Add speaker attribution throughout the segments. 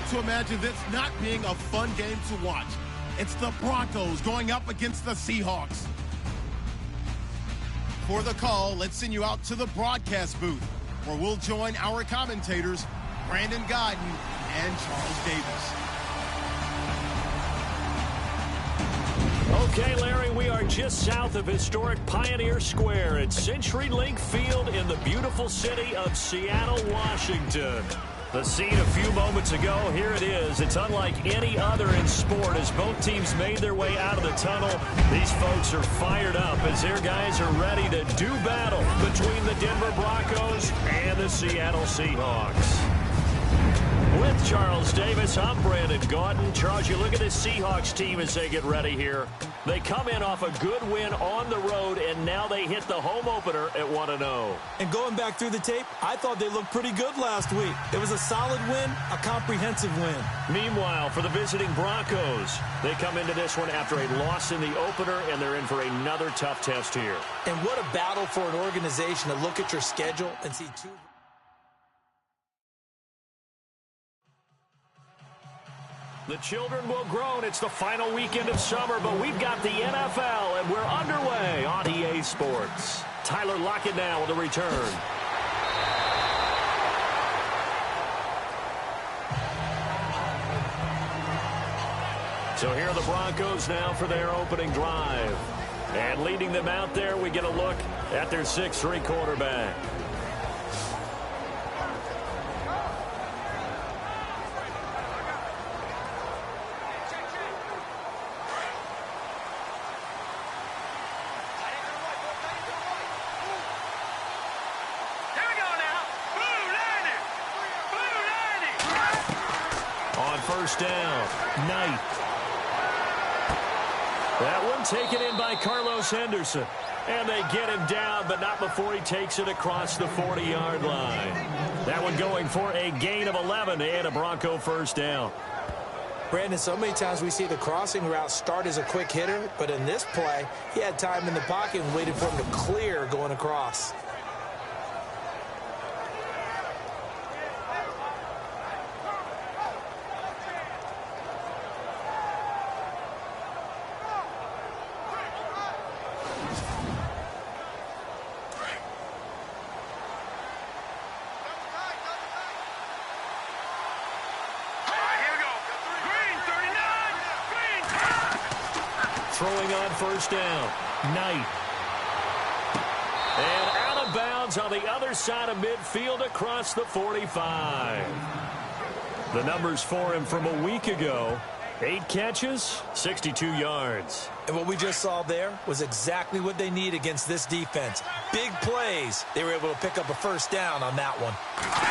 Speaker 1: to imagine this not being a fun game to watch. It's the Broncos going up against the Seahawks. For the call, let's send you out to the broadcast booth, where we'll join our commentators, Brandon Godden and Charles Davis.
Speaker 2: Okay, Larry, we are just south of historic Pioneer Square at CenturyLink Field in the beautiful city of Seattle, Washington. The scene a few moments ago, here it is. It's unlike any other in sport as both teams made their way out of the tunnel. These folks are fired up as their guys are ready to do battle between the Denver Broncos and the Seattle Seahawks. With Charles Davis, I'm Brandon Gaudin. Charles, you look at this Seahawks team as they get ready here. They come in off a good win on the road, and now they hit the home opener at 1-0.
Speaker 3: And going back through the tape, I thought they looked pretty good last week. It was a solid win, a comprehensive win.
Speaker 2: Meanwhile, for the visiting Broncos, they come into this one after a loss in the opener, and they're in for another tough test here.
Speaker 3: And what a battle for an organization to look at your schedule and see two...
Speaker 2: The children will groan. It's the final weekend of summer, but we've got the NFL, and we're underway on EA Sports. Tyler Lockett now with a return. So here are the Broncos now for their opening drive. And leading them out there, we get a look at their 6'3" quarterback. First down, Knight. That one taken in by Carlos Henderson. And they get him down, but not before he takes it across the 40-yard line. That one going for a gain of 11 and a Bronco first down.
Speaker 3: Brandon, so many times we see the crossing route start as a quick hitter, but in this play, he had time in the pocket and waited for him to clear going across.
Speaker 2: Throwing on first down, Knight. And out of bounds on the other side of midfield across the 45. The numbers for him from a week ago, 8 catches, 62 yards.
Speaker 3: And what we just saw there was exactly what they need against this defense. Big plays. They were able to pick up a first down on that one.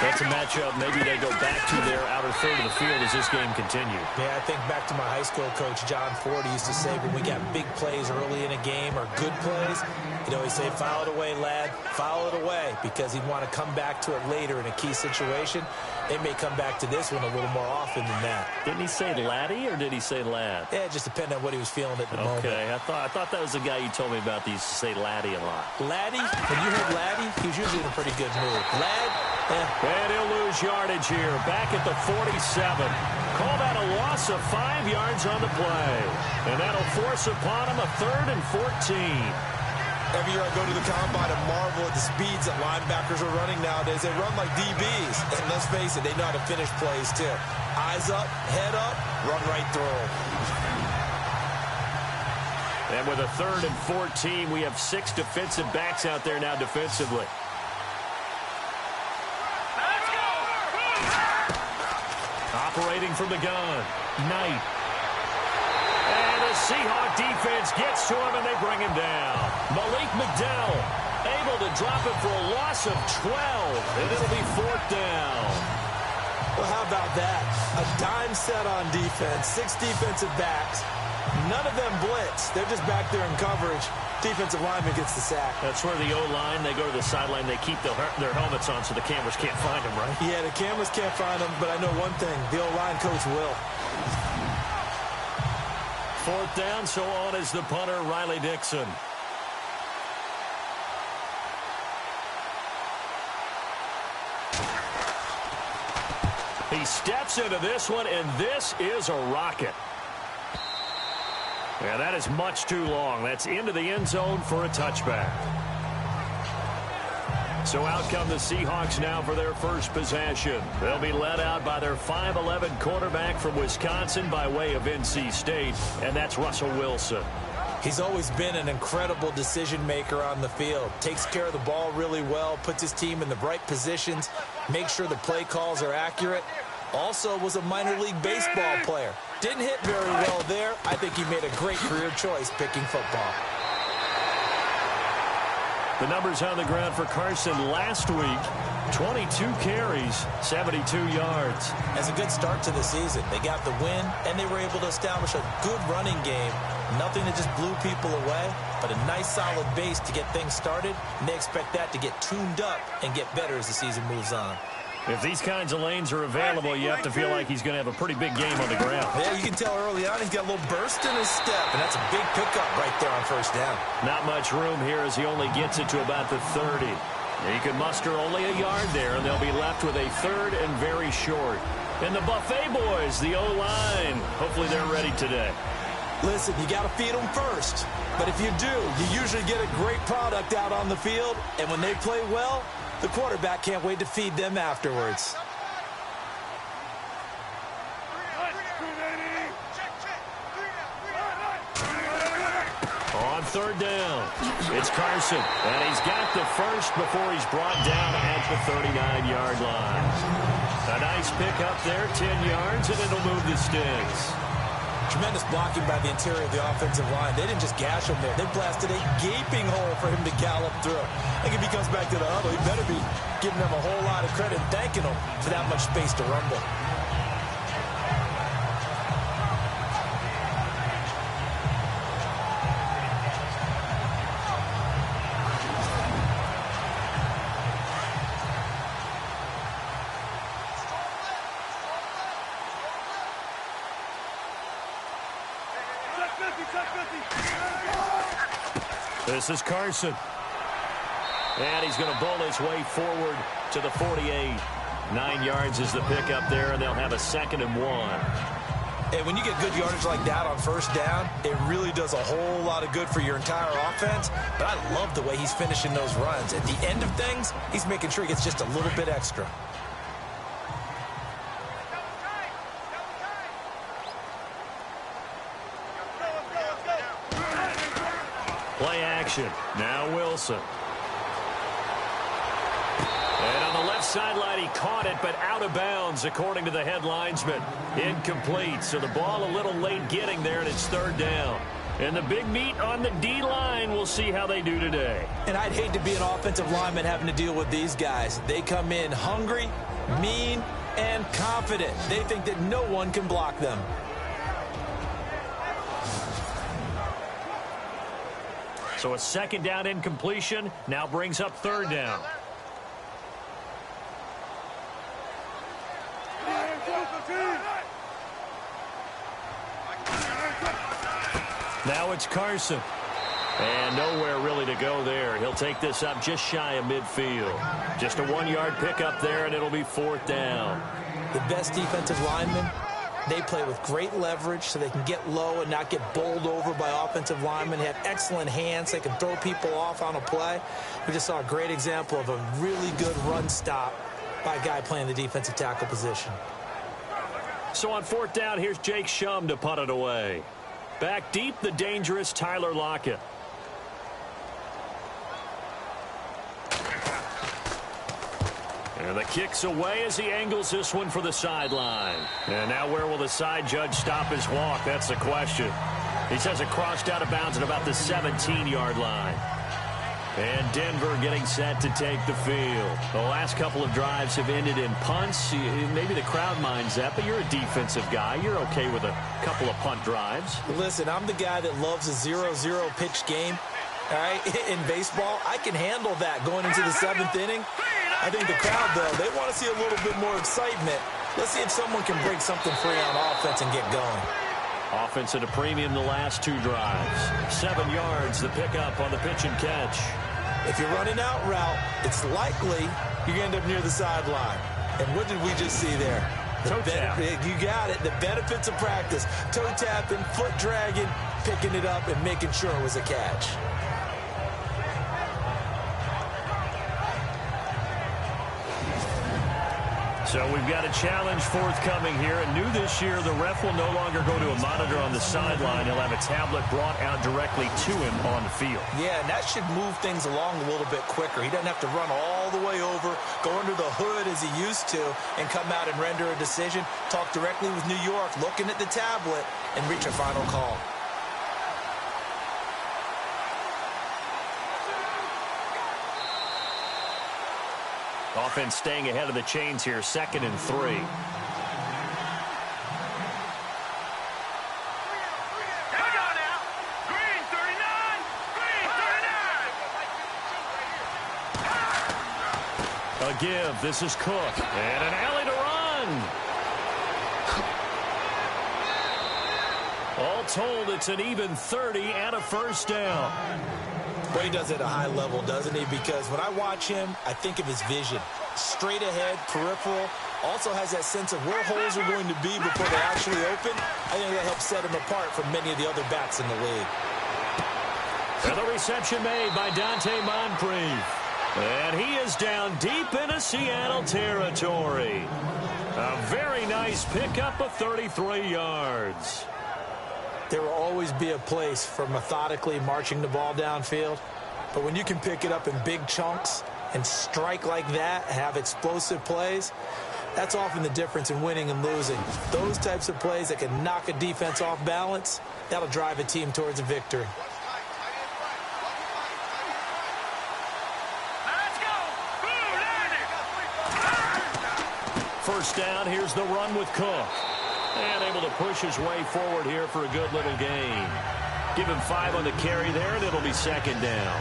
Speaker 2: That's a matchup maybe they go back to their outer third of the field as this game continues.
Speaker 3: Yeah, I think back to my high school coach, John Ford, he used to say when we got big plays early in a game or good plays, he'd always say, file it away, lad, file it away, because he'd want to come back to it later in a key situation. They may come back to this one a little more often than that.
Speaker 2: Didn't he say laddie or did he say lad?
Speaker 3: Yeah, it just depended on what he was feeling at the moment.
Speaker 2: Okay, I thought that was the guy you told me about that used to say laddie a lot.
Speaker 3: Laddie? When you heard laddie, he was usually in a pretty good mood. Lad?
Speaker 2: And he'll lose yardage here, back at the 47. Call that a loss of 5 yards on the play. And that'll force upon him a 3rd and 14.
Speaker 3: Every year I go to the combine and marvel at the speeds that linebackers are running nowadays. They run like DBs. And let's face it, they know how to finish plays too. Eyes up, head up, run right through them.
Speaker 2: And with a 3rd and 14, we have 6 defensive backs out there now defensively. Let's go! Operating from the gun, Knight. And the Seahawk defense gets to him, and they bring him down. Malik McDowell able to drop it for a loss of 12, and it'll be 4th down.
Speaker 3: Well, how about that? A dime set on defense, 6 defensive backs. None of them blitz. They're just back there in coverage. Defensive lineman gets the sack.
Speaker 2: That's where the O-line, they go to the sideline, they keep their helmets on so the cameras can't find them, right?
Speaker 3: Yeah, the cameras can't find them, but I know one thing. The O-line coach will.
Speaker 2: 4th down, so on is the punter, Riley Dixon. He steps into this one, and this is a rocket. Yeah, that is much too long. That's into the end zone for a touchback. So out come the Seahawks now for their first possession. They'll be led out by their 5'11" quarterback from Wisconsin by way of NC State, and that's Russell Wilson.
Speaker 3: He's always been an incredible decision maker on the field. Takes care of the ball really well, puts his team in the right positions, makes sure the play calls are accurate. Also was a minor league baseball player. Didn't hit very well there. I think he made a great career choice picking football.
Speaker 2: The numbers on the ground for Carson last week: 22 carries, 72 yards.
Speaker 3: As a good start to the season, they got the win, and they were able to establish a good running game. Nothing that just blew people away, but a nice solid base to get things started, and they expect that to get tuned up and get better as the season moves on.
Speaker 2: If these kinds of lanes are available, you have to feel like he's going to have a pretty big game on the ground.
Speaker 3: Yeah, you can tell early on he's got a little burst in his step, and that's a big pickup right there on first down.
Speaker 2: Not much room here as he only gets it to about the 30. He can muster only a yard there, and they'll be left with a third and very short. And the Buffet boys, the O-line, hopefully they're ready today.
Speaker 3: Listen, you got to feed them first. But if you do, you usually get a great product out on the field, and when they play well, the quarterback can't wait to feed them afterwards.
Speaker 2: On third down, it's Carson, and he's got the first before he's brought down at the 39-yard line. A nice pick up there, 10 yards, and it'll move the sticks.
Speaker 3: Tremendous blocking by the interior of the offensive line. They didn't just gash him there. They blasted a gaping hole for him to gallop through. I think if he comes back to the huddle, he better be giving them a whole lot of credit and thanking them for that much space to rumble.
Speaker 2: This is Carson. And he's going to bowl his way forward to the 48. 9 yards is the pickup there, and they'll have a 2nd and 1.
Speaker 3: And when you get good yardage like that on first down, it really does a whole lot of good for your entire offense. But I love the way he's finishing those runs. At the end of things, he's making sure he gets just a little bit extra.
Speaker 2: Play action. Now Wilson. And on the left sideline, he caught it, but out of bounds, according to the head linesman. Incomplete. So the ball a little late getting there, and it's third down. And the big meat on the D-line, we'll see how they do today.
Speaker 3: And I'd hate to be an offensive lineman having to deal with these guys. They come in hungry, mean, and confident. They think that no one can block them.
Speaker 2: So a 2nd down incompletion now brings up 3rd down. Now it's Carson. And nowhere really to go there. He'll take this up just shy of midfield. Just a 1-yard pickup there, and it'll be 4th down.
Speaker 3: The best defensive linemen, they play with great leverage so they can get low and not get bowled over by offensive linemen. They have excellent hands. They can throw people off on a play. We just saw a great example of a really good run stop by a guy playing the defensive tackle position.
Speaker 2: So on 4th down, here's Jake Shum to punt it away. Back deep, the dangerous Tyler Lockett. And the kick's away as he angles this one for the sideline. And now where will the side judge stop his walk? That's the question. He says it crossed out of bounds at about the 17-yard line. And Denver getting set to take the field. The last couple of drives have ended in punts. Maybe the crowd minds that, but you're a defensive guy. You're okay with a couple of punt drives.
Speaker 3: Listen, I'm the guy that loves a 0-0 pitch game. All right, in baseball, I can handle that going into the 7th inning. I think the crowd, though, they want to see a little bit more excitement. Let's see if someone can break something free on offense and get going.
Speaker 2: Offense at a premium the last 2 drives. 7 yards, the pickup on the pitch and catch.
Speaker 3: If you're running out route, it's likely you're going to end up near the sideline. And what did we just see there?
Speaker 2: toe tap.
Speaker 3: You got it. The benefits of practice. Toe tapping, foot dragging, picking it up, and making sure it was a catch.
Speaker 2: So we've got a challenge forthcoming here. And new this year, the ref will no longer go to a monitor on the sideline. He'll have a tablet brought out directly to him on the field.
Speaker 3: Yeah, and that should move things along a little bit quicker. He doesn't have to run all the way over, go under the hood as he used to, and come out and render a decision. Talk directly with New York, looking at the tablet, and reach a final call.
Speaker 2: Offense staying ahead of the chains here, 2nd and 3.
Speaker 4: Here we go now. Green 39. Green 39.
Speaker 2: A give. This is Cook. And an alley to run. All told, it's an even 30 and a first down.
Speaker 3: Well, he does it at a high level, doesn't he? Because when I watch him, I think of his vision. Straight ahead, peripheral. Also has that sense of where holes are going to be before they actually open. I think that helps set him apart from many of the other backs in the league.
Speaker 2: And the reception made by Dante Moncrief. And he is down deep into Seattle territory. A very nice pickup of 33 yards.
Speaker 3: There will always be a place for methodically marching the ball downfield. But when you can pick it up in big chunks and strike like that, have explosive plays, that's often the difference in winning and losing. Those types of plays that can knock a defense off balance, that'll drive a team towards a victory.
Speaker 4: Let's go.
Speaker 2: First down, here's the run with Cook. And able to push his way forward here for a good little gain. Give him 5 on the carry there, and it'll be 2nd down.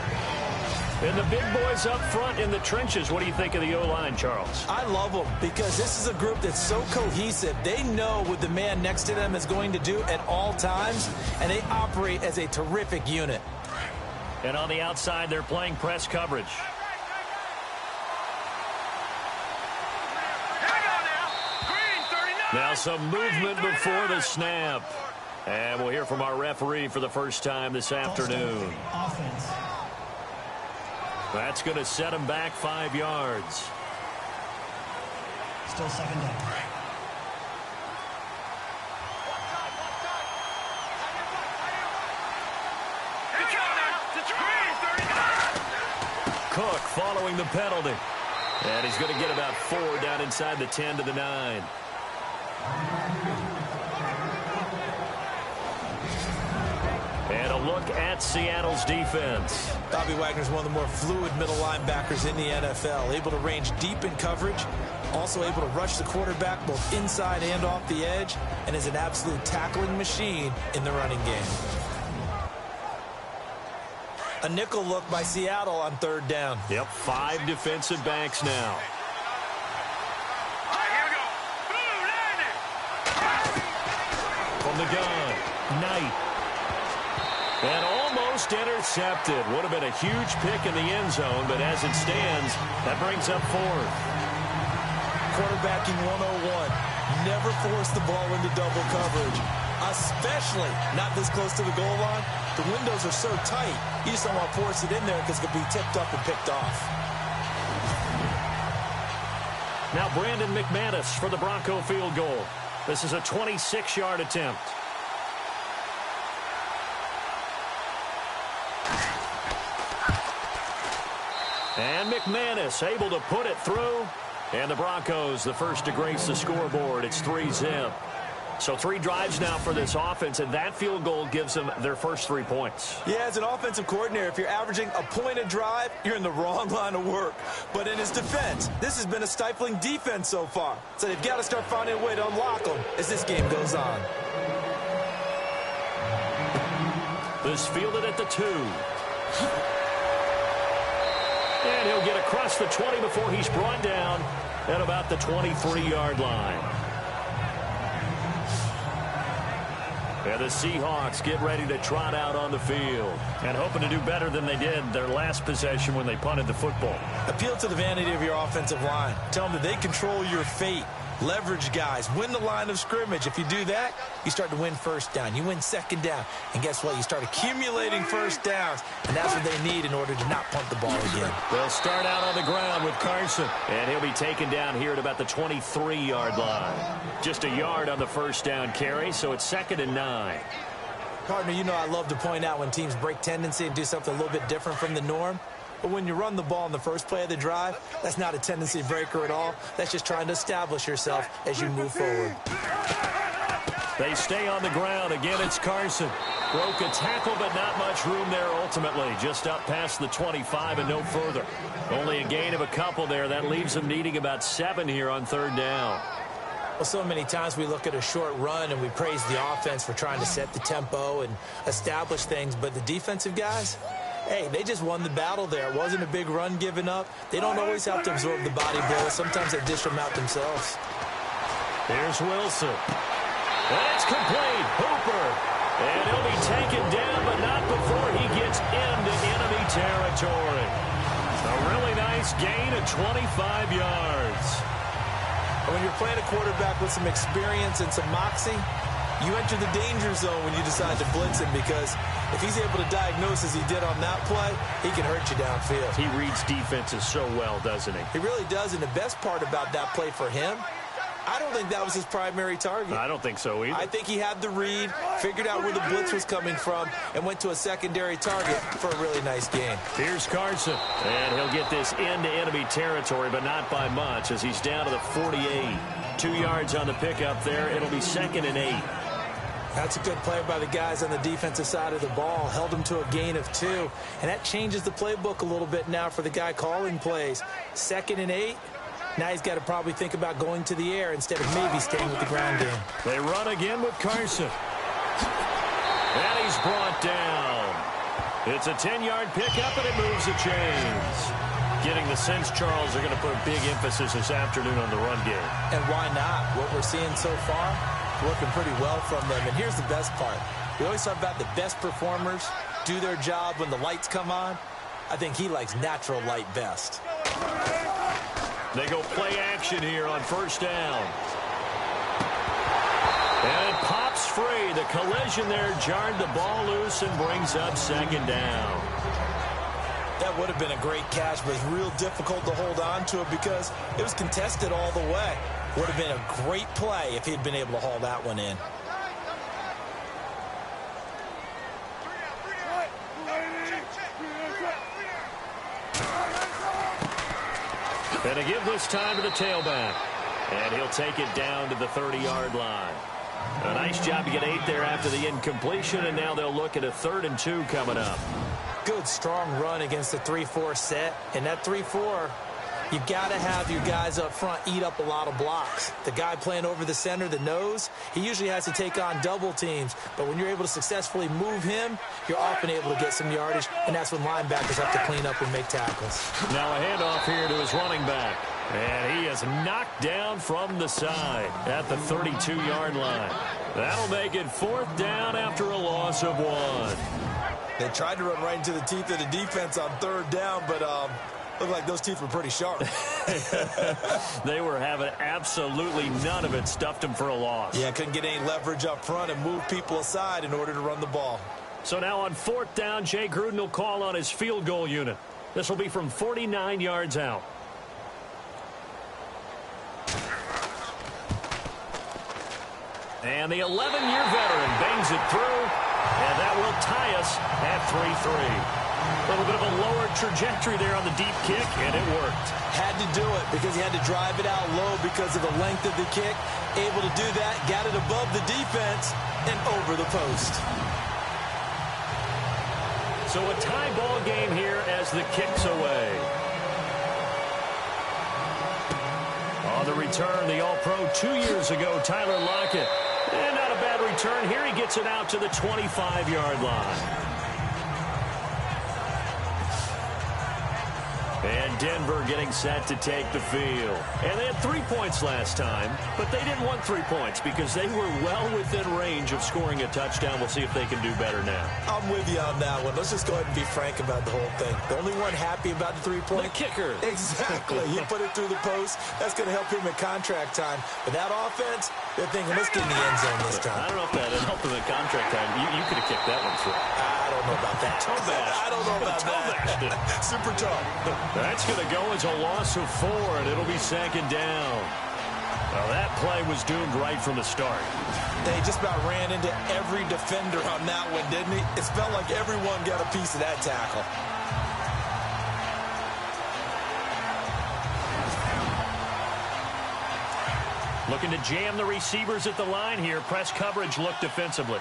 Speaker 2: And the big boys up front in the trenches. What do you think of the O-line, Charles?
Speaker 3: I love them because this is a group that's so cohesive. They know what the man next to them is going to do at all times, and they operate as a terrific unit.
Speaker 2: And on the outside, they're playing press coverage. Now some movement before the snap. And we'll hear from our referee for the first time this afternoon.
Speaker 5: Offense.
Speaker 2: That's going to set him back 5 yards.
Speaker 5: Still 2nd down.
Speaker 2: Cook following the penalty. And he's going to get about 4 down inside the 10 to the 9. And a look at Seattle's defense.
Speaker 3: Bobby Wagner's one of the more fluid middle linebackers in the NFL. Able to range deep in coverage. Also able to rush the quarterback both inside and off the edge. And is an absolute tackling machine in the running game. A nickel look by Seattle on 3rd down.
Speaker 2: Yep, 5 defensive backs now. From the gun, Knight. And almost intercepted. Would have been a huge pick in the end zone, but as it stands, that brings up 4th.
Speaker 3: Quarterbacking 101. Never force the ball into double coverage, especially not this close to the goal line. The windows are so tight, you just don't want to force it in there because it could be tipped up and picked off.
Speaker 2: Now Brandon McManus for the Bronco field goal. This is a 26-yard attempt. And McManus able to put it through. And the Broncos, the first to grace the scoreboard. It's 3-zip. So 3 drives now for this offense, and that field goal gives them their first 3 points.
Speaker 3: Yeah, as an offensive coordinator, if you're averaging a point a drive, you're in the wrong line of work. But in his defense, this has been a stifling defense so far. So they've got to start finding a way to unlock them as this game goes on.
Speaker 2: This fielded at the 2. And he'll get across the 20 before he's brought down at about the 23-yard line. And the Seahawks get ready to trot out on the field and hoping to do better than they did their last possession when they punted the football.
Speaker 3: Appeal to the vanity of your offensive line. Tell them that they control your fate. Leverage guys. Win the line of scrimmage. If you do that, you start to win first down. You win second down. And guess what? You start accumulating first downs. And that's what they need in order to not punt the ball again.
Speaker 2: They'll start out on the ground with Carson. And he'll be taken down here at about the 23-yard line. Just a yard on the first down carry, so it's 2nd and 9.
Speaker 3: Partner, you know I love to point out when teams break tendency and do something a little bit different from the norm. But when you run the ball in the first play of the drive, that's not a tendency breaker at all. That's just trying to establish yourself as you move forward.
Speaker 2: They stay on the ground. Again, it's Carson. Broke a tackle, but not much room there ultimately. Just up past the 25 and no further. Only a gain of a couple there. That leaves them needing about 7 here on 3rd down.
Speaker 3: Well, so many times we look at a short run and we praise the offense for trying to set the tempo and establish things. But the defensive guys, hey, they just won the battle there. It wasn't a big run given up. They don't always have to absorb the body blow. Sometimes they dish them out themselves.
Speaker 2: Here's Wilson. And it's complete. Hooper. And he'll be taken down, but not before he gets into enemy territory. A really nice gain of 25 yards.
Speaker 3: When you're playing a quarterback with some experience and some moxie, you enter the danger zone when you decide to blitz him, because if he's able to diagnose as he did on that play, he can hurt you downfield.
Speaker 2: He reads defenses so well, doesn't he?
Speaker 3: He really does, and the best part about that play for him, I don't think that was his primary target.
Speaker 2: I don't think so either.
Speaker 3: I think he had the read, figured out where the blitz was coming from, and went to a secondary target for a really nice gain.
Speaker 2: Here's Carson, and he'll get this into enemy territory, but not by much, as he's down to the 48. 2 yards on the pickup there. It'll be 2nd and 8.
Speaker 3: That's a good play by the guys on the defensive side of the ball. Held him to a gain of 2, and that changes the playbook a little bit now for the guy calling plays. 2nd and 8. Now he's got to probably think about going to the air instead of maybe staying with the ground game.
Speaker 2: They run again with Carson. And he's brought down. It's a 10-yard pickup, and it moves the chains. Getting the sense, Charles, they're going to put a big emphasis this afternoon on the run game.
Speaker 3: And why not? What we're seeing so far, working pretty well from them. And here's the best part. We always talk about the best performers do their job when the lights come on. I think he likes natural light best.
Speaker 2: They go play action here on 1st down. And it pops free. The collision there jarred the ball loose and brings up 2nd down.
Speaker 3: That would have been a great catch, but it's real difficult to hold on to it because it was contested all the way. Would have been a great play if he'd been able to haul that one in.
Speaker 2: And to give this time to the tailback. And he'll take it down to the 30-yard line. A nice job to get 8 there after the incompletion, and now they'll look at a 3rd and 2 coming up.
Speaker 3: Good, strong run against the 3-4 set. And that 3-4, you got to have your guys up front eat up a lot of blocks. The guy playing over the center, the nose, he usually has to take on double teams. But when you're able to successfully move him, you're often able to get some yardage, and that's when linebackers have to clean up and make tackles.
Speaker 2: Now a handoff here to his running back. And he is knocked down from the side at the 32-yard line. That'll make it 4th down after a loss of 1.
Speaker 3: They tried to run right into the teeth of the defense on 3rd down, but looked like those teeth were pretty sharp.
Speaker 2: They were having absolutely none of it. Stuffed them for a loss.
Speaker 3: Yeah, couldn't get any leverage up front and move people aside in order to run the ball.
Speaker 2: So now on 4th down, Jay Gruden will call on his field goal unit. This will be from 49 yards out. And the 11-year veteran bangs it through, and that will tie us at 3-3. A little bit of a lower trajectory there on the deep kick, and it worked.
Speaker 3: Had to do it because he had to drive it out low because of the length of the kick. Able to do that, got it above the defense, and over the post.
Speaker 2: So a tie ball game here as the kick's away. On the return, the All-Pro 2 years ago, Tyler Lockett. And not a bad return. Here he gets it out to the 25-yard line. And Denver getting set to take the field. And they had 3 points last time, but they didn't want 3 points because they were well within range of scoring a touchdown. We'll see if they can do better now.
Speaker 3: I'm with you on that one. Let's just go ahead and be frank about the whole thing. The only one happy about the 3-point.
Speaker 2: The kicker.
Speaker 3: Exactly. He put it through the post. That's going to help him at contract time. But that offense, they're thinking, let's get in the end zone this time.
Speaker 2: I don't know if that helped him at contract time. You could have kicked that one through.
Speaker 3: I don't know about that.
Speaker 2: Toe bash.
Speaker 3: I don't know about that. Super tough.
Speaker 2: That's going to go as a loss of 4, and it'll be second down. Well, that play was doomed right from the start.
Speaker 3: They just about ran into every defender on that one, didn't he? It felt like everyone got a piece of that tackle.
Speaker 2: Looking to jam the receivers at the line here. Press coverage look defensively.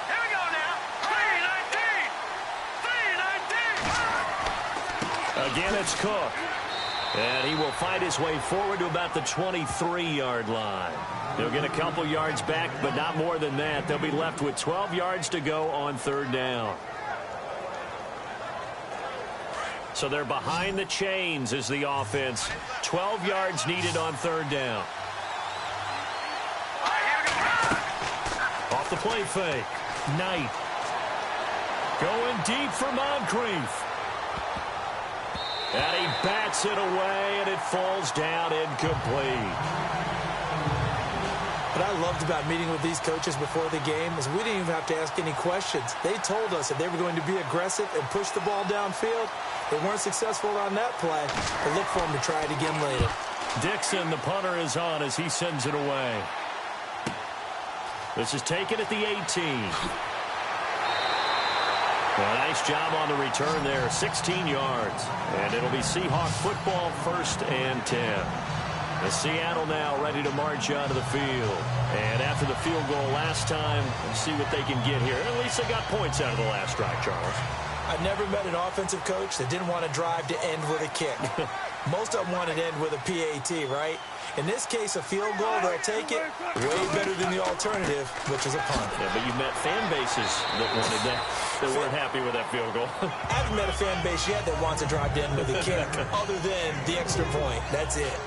Speaker 4: Here we go now. 3-19.
Speaker 2: Again, it's Cook. And he will fight his way forward to about the 23-yard line. He'll get a couple yards back, but not more than that. They'll be left with 12 yards to go on third down. So they're behind the chains as the offense. 12 yards needed on third down. Off the play fake. Knight. Going deep for Moncrief. And he bats it away, and it falls down incomplete.
Speaker 3: What I loved about meeting with these coaches before the game is we didn't even have to ask any questions. They told us that they were going to be aggressive and push the ball downfield. They weren't successful on that play, but look for them to try it again later.
Speaker 2: Dixon, the punter, is on as he sends it away. This is taken at the 18. Well, nice job on the return there, 16 yards. And it'll be Seahawk football, 1st and 10. The Seattle now ready to march onto the field. And after the field goal last time, let's see what they can get here. At least they got points out of the last drive, Charles.
Speaker 3: I never met an offensive coach that didn't want to drive to end with a kick. Most of them wanted to end with a PAT, right? In this case, a field goal, they'll take it way better than the alternative, which is a punt.
Speaker 2: Yeah, but you met fan bases that wanted that, that weren't happy with that field goal.
Speaker 3: I haven't met a fan base yet that wants to drive to end with a kick, other than the extra point. That's it.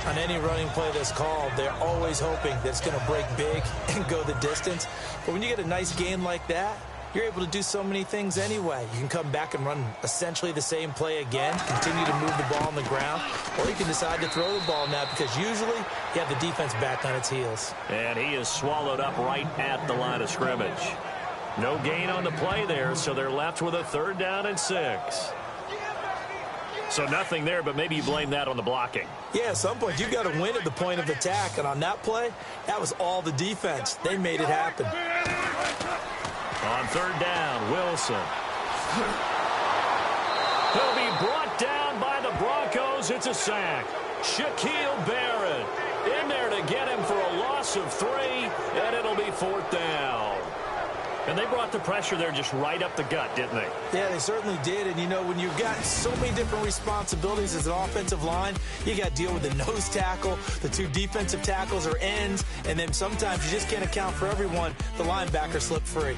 Speaker 3: On any running play that's called, they're always hoping that it's going to break big and go the distance. But when you get a nice gain like that, you're able to do so many things anyway. You can come back and run essentially the same play again, continue to move the ball on the ground, or you can decide to throw the ball now because usually you have the defense back on its heels.
Speaker 2: And he is swallowed up right at the line of scrimmage. No gain on the play there, so they're left with a 3rd down and 6. So nothing there, but maybe you blame that on the blocking.
Speaker 3: Yeah, at some point you've got to win at the point of attack, and on that play, that was all the defense. They made it happen.
Speaker 2: On 3rd down, Wilson. He'll be brought down by the Broncos. It's a sack. Shaquille Barrett in there to get him for a loss of 3, and it'll be 4th down. And they brought the pressure there just right up the gut, didn't they?
Speaker 3: Yeah, they certainly did. And, you know, when you've got so many different responsibilities as an offensive line, you got to deal with the nose tackle, the 2 defensive tackles or ends, and then sometimes you just can't account for everyone. The linebacker slipped free.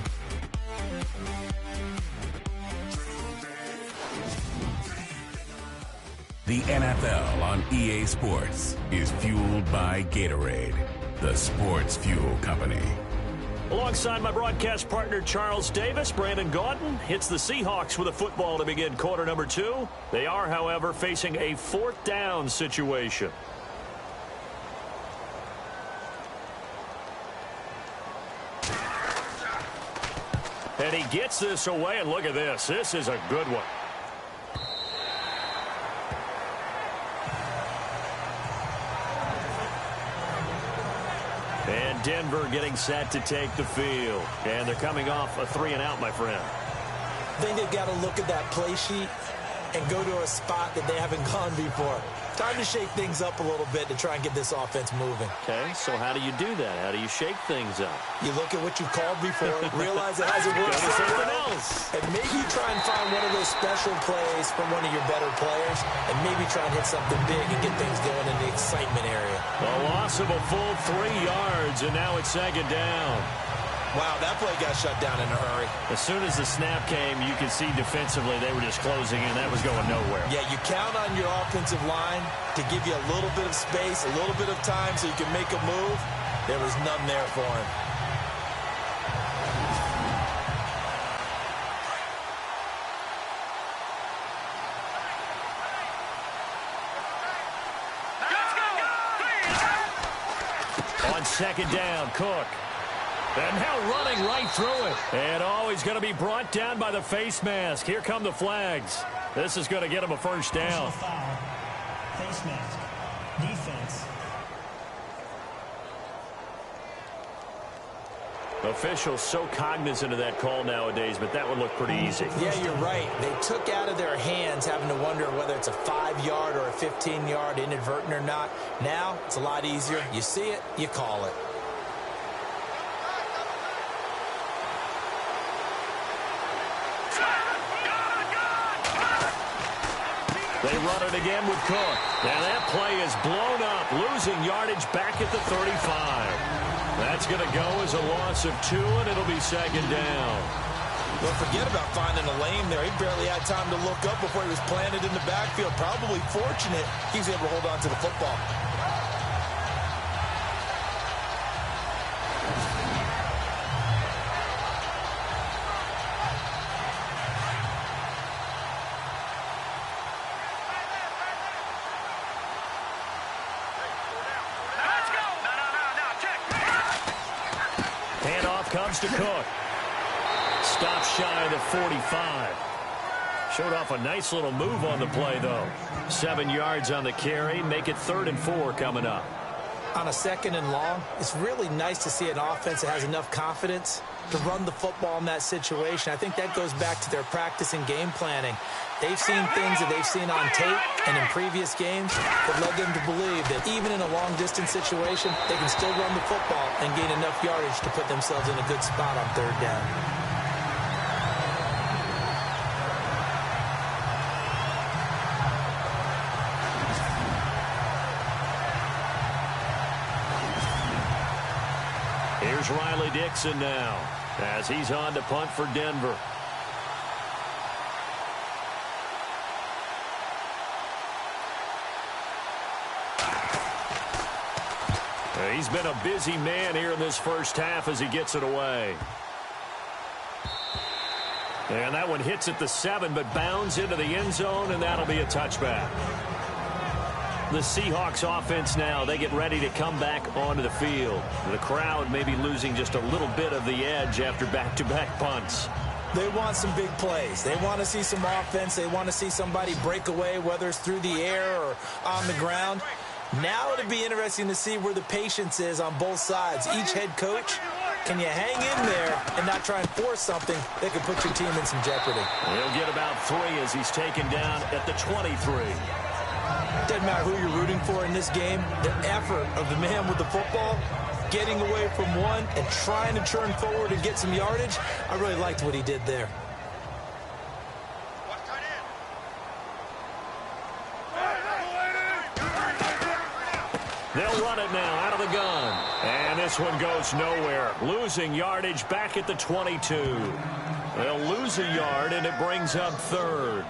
Speaker 5: The NFL on EA Sports is fueled by Gatorade, the sports fuel company.
Speaker 2: Alongside my broadcast partner, Charles Davis, Brandon Gaudin hits the Seahawks with a football to begin quarter number 2. They are, however, facing a 4th down situation. And he gets this away, and look at this. This is a good one. And Denver getting set to take the field. And they're coming off a 3-and-out, my friend.
Speaker 3: I think they've got to look at that play sheet and go to a spot that they haven't gone before. Time to shake things up a little bit to try and get this offense moving.
Speaker 2: Okay, so how do you do that? How do you shake things up?
Speaker 3: You look at what you've called before, realize it hasn't worked something else, and maybe try and find one of those special plays from one of your better players, and maybe try and hit something big and get things going in the excitement area.
Speaker 2: A loss of a full 3 yards, and now it's 2nd down.
Speaker 3: Wow, that play got shut down in a hurry.
Speaker 2: As soon as the snap came, you could see defensively they were just closing in. That was going nowhere.
Speaker 3: Yeah, you count on your offensive line to give you a little bit of space, a little bit of time so you can make a move. There was none there for him.
Speaker 2: On second down, Cook. And now running right through it. And he's going to be brought down by the face mask. Here come the flags. This is going to get him a first down.
Speaker 6: Face mask. Defense.
Speaker 2: Officials so cognizant of that call nowadays, but that would look pretty easy.
Speaker 3: Yeah, you're right. They took out of their hands having to wonder whether it's a 5-yard or a 15-yard inadvertent or not. Now, it's a lot easier. You see it, you call it.
Speaker 2: They run it again with Cook. And that play is blown up, losing yardage back at the 35. That's going to go as a loss of 2, and it'll be second down.
Speaker 3: Well, forget about finding a lane there. He barely had time to look up before he was planted in the backfield. Probably fortunate he was able to hold on to the football.
Speaker 2: Comes to Cook. Stop shy of the 45. Showed off a nice little move on the play, though. 7 yards on the carry. Make it 3rd and 4 coming up.
Speaker 3: On a 2nd and long, it's really nice to see an offense that has enough confidence to run the football in that situation. I think that goes back to their practice and game planning. They've seen things that they've seen on tape and in previous games that led them to believe that even in a long-distance situation, they can still run the football and gain enough yardage to put themselves in a good spot on 3rd down.
Speaker 2: Here's Riley Dixon now as he's on to punt for Denver. He's been a busy man here in this first half as he gets it away. And that one hits at the 7, but bounds into the end zone, and that'll be a touchback. The Seahawks offense now, they get ready to come back onto the field. The crowd may be losing just a little bit of the edge after back-to-back punts.
Speaker 3: They want some big plays. They want to see some offense. They want to see somebody break away, whether it's through the air or on the ground. Now it'll be interesting to see where the patience is on both sides. Each head coach, can you hang in there and not try and force something that could put your team in some jeopardy?
Speaker 2: He'll get about 3 as he's taken down at the 23.
Speaker 3: Doesn't matter who you're rooting for in this game. The effort of the man with the football, getting away from one and trying to turn forward and get some yardage, I really liked what he did there.
Speaker 2: They'll run it now out of the gun. And this one goes nowhere. Losing yardage back at the 22. They'll lose a yard, and it brings up 3rd.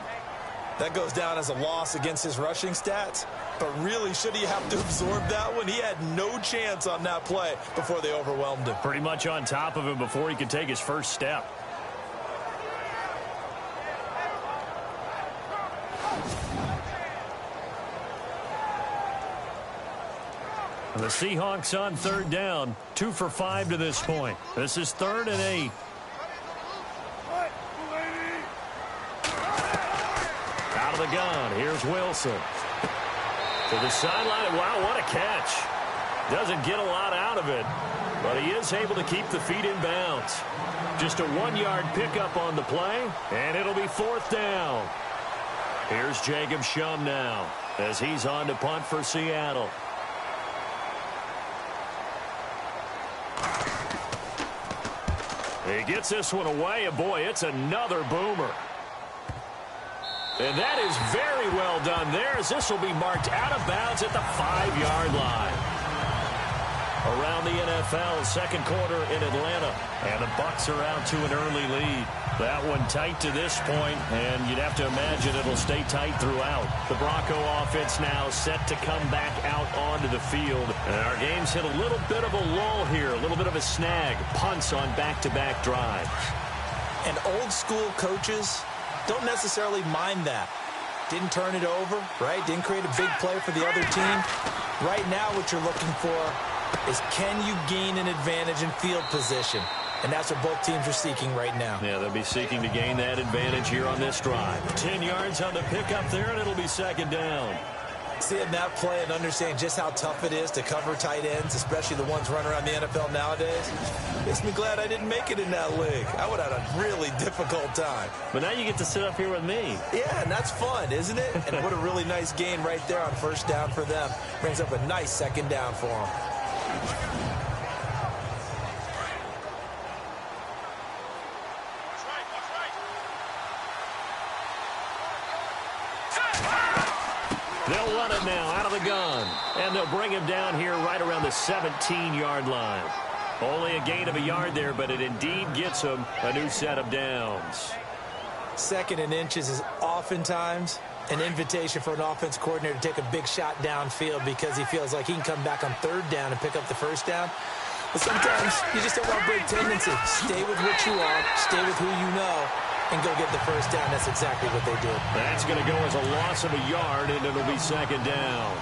Speaker 3: That goes down as a loss against his rushing stats. But really, should he have to absorb that one? He had no chance on that play before they overwhelmed him.
Speaker 2: Pretty much on top of him before he could take his first step. The Seahawks on 3rd down. 2 for 5 to this point. This is 3rd and 8. Out of the gun. Here's Wilson. To the sideline. Wow, what a catch. Doesn't get a lot out of it, but he is able to keep the feet in bounds. Just a 1-yard pickup on the play, and it'll be 4th down. Here's Jacob Shum now as he's on to punt for Seattle. He gets this one away, and boy, it's another boomer. And that is very well done there, as this will be marked out of bounds at the 5-yard line. Around the NFL, second quarter in Atlanta, and the Bucs are out to an early lead. That one tight to this point, and you'd have to imagine it'll stay tight throughout. The Bronco offense now set to come back out onto the field. And our game's hit a little bit of a lull here, a little bit of a snag. Punts on back-to-back drives.
Speaker 3: And old-school coaches don't necessarily mind that. Didn't turn it over, right? Didn't create a big play for the other team. Right now what you're looking for is, can you gain an advantage in field position? And that's what both teams are seeking right now.
Speaker 2: Yeah, they'll be seeking to gain that advantage here on this drive. 10 yards on the pickup there, and it'll be second down.
Speaker 3: Seeing that play and understanding just how tough it is to cover tight ends, especially the ones running around the NFL nowadays, makes me glad I didn't make it in that league. I would have had a really difficult time.
Speaker 2: But now you get to sit up here with me.
Speaker 3: Yeah, and that's fun, isn't it? And what a really nice gain right there on first down for them. Brings up a nice second down for them.
Speaker 2: They'll run it now out of the gun. And they'll bring him down here right around the 17-yard line. Only a gain of a yard there, but it indeed gets him a new set of downs.
Speaker 3: Second and inches is oftentimes an invitation for an offense coordinator to take a big shot downfield because he feels like he can come back on third down and pick up the first down. But sometimes you just don't want to break tendency. Stay with what you are, stay with who you know, and go get the first down. That's exactly what they did.
Speaker 2: That's going to go as a loss of a yard, and it'll be second down.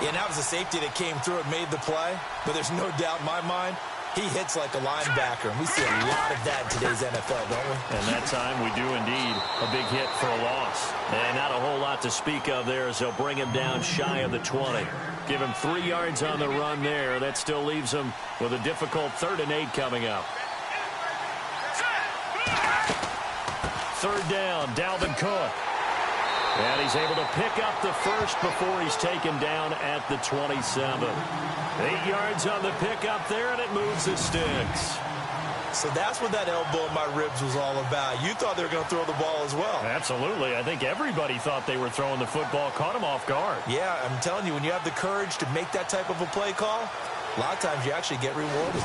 Speaker 3: Yeah, and that was a safety that came through and made the play. But there's no doubt in my mind, he hits like a linebacker. And we see a lot of that in today's NFL, don't we?
Speaker 2: And that time we do indeed. A big hit for a loss. And not a whole lot to speak of there as they'll bring him down shy of the 20. Give him 3 yards on the run there. That still leaves him with a difficult 3rd and 8 coming up. Third down, Dalvin Cook. And he's able to pick up the first before he's taken down at the 27. 8 yards on the pickup there, and it moves the sticks.
Speaker 3: So that's what that elbow in my ribs was all about. You thought they were going to throw the ball as well.
Speaker 2: Absolutely. I think everybody thought they were throwing the football, caught him off guard.
Speaker 3: Yeah, I'm telling you, when you have the courage to make that type of a play call, a lot of times you actually get rewarded.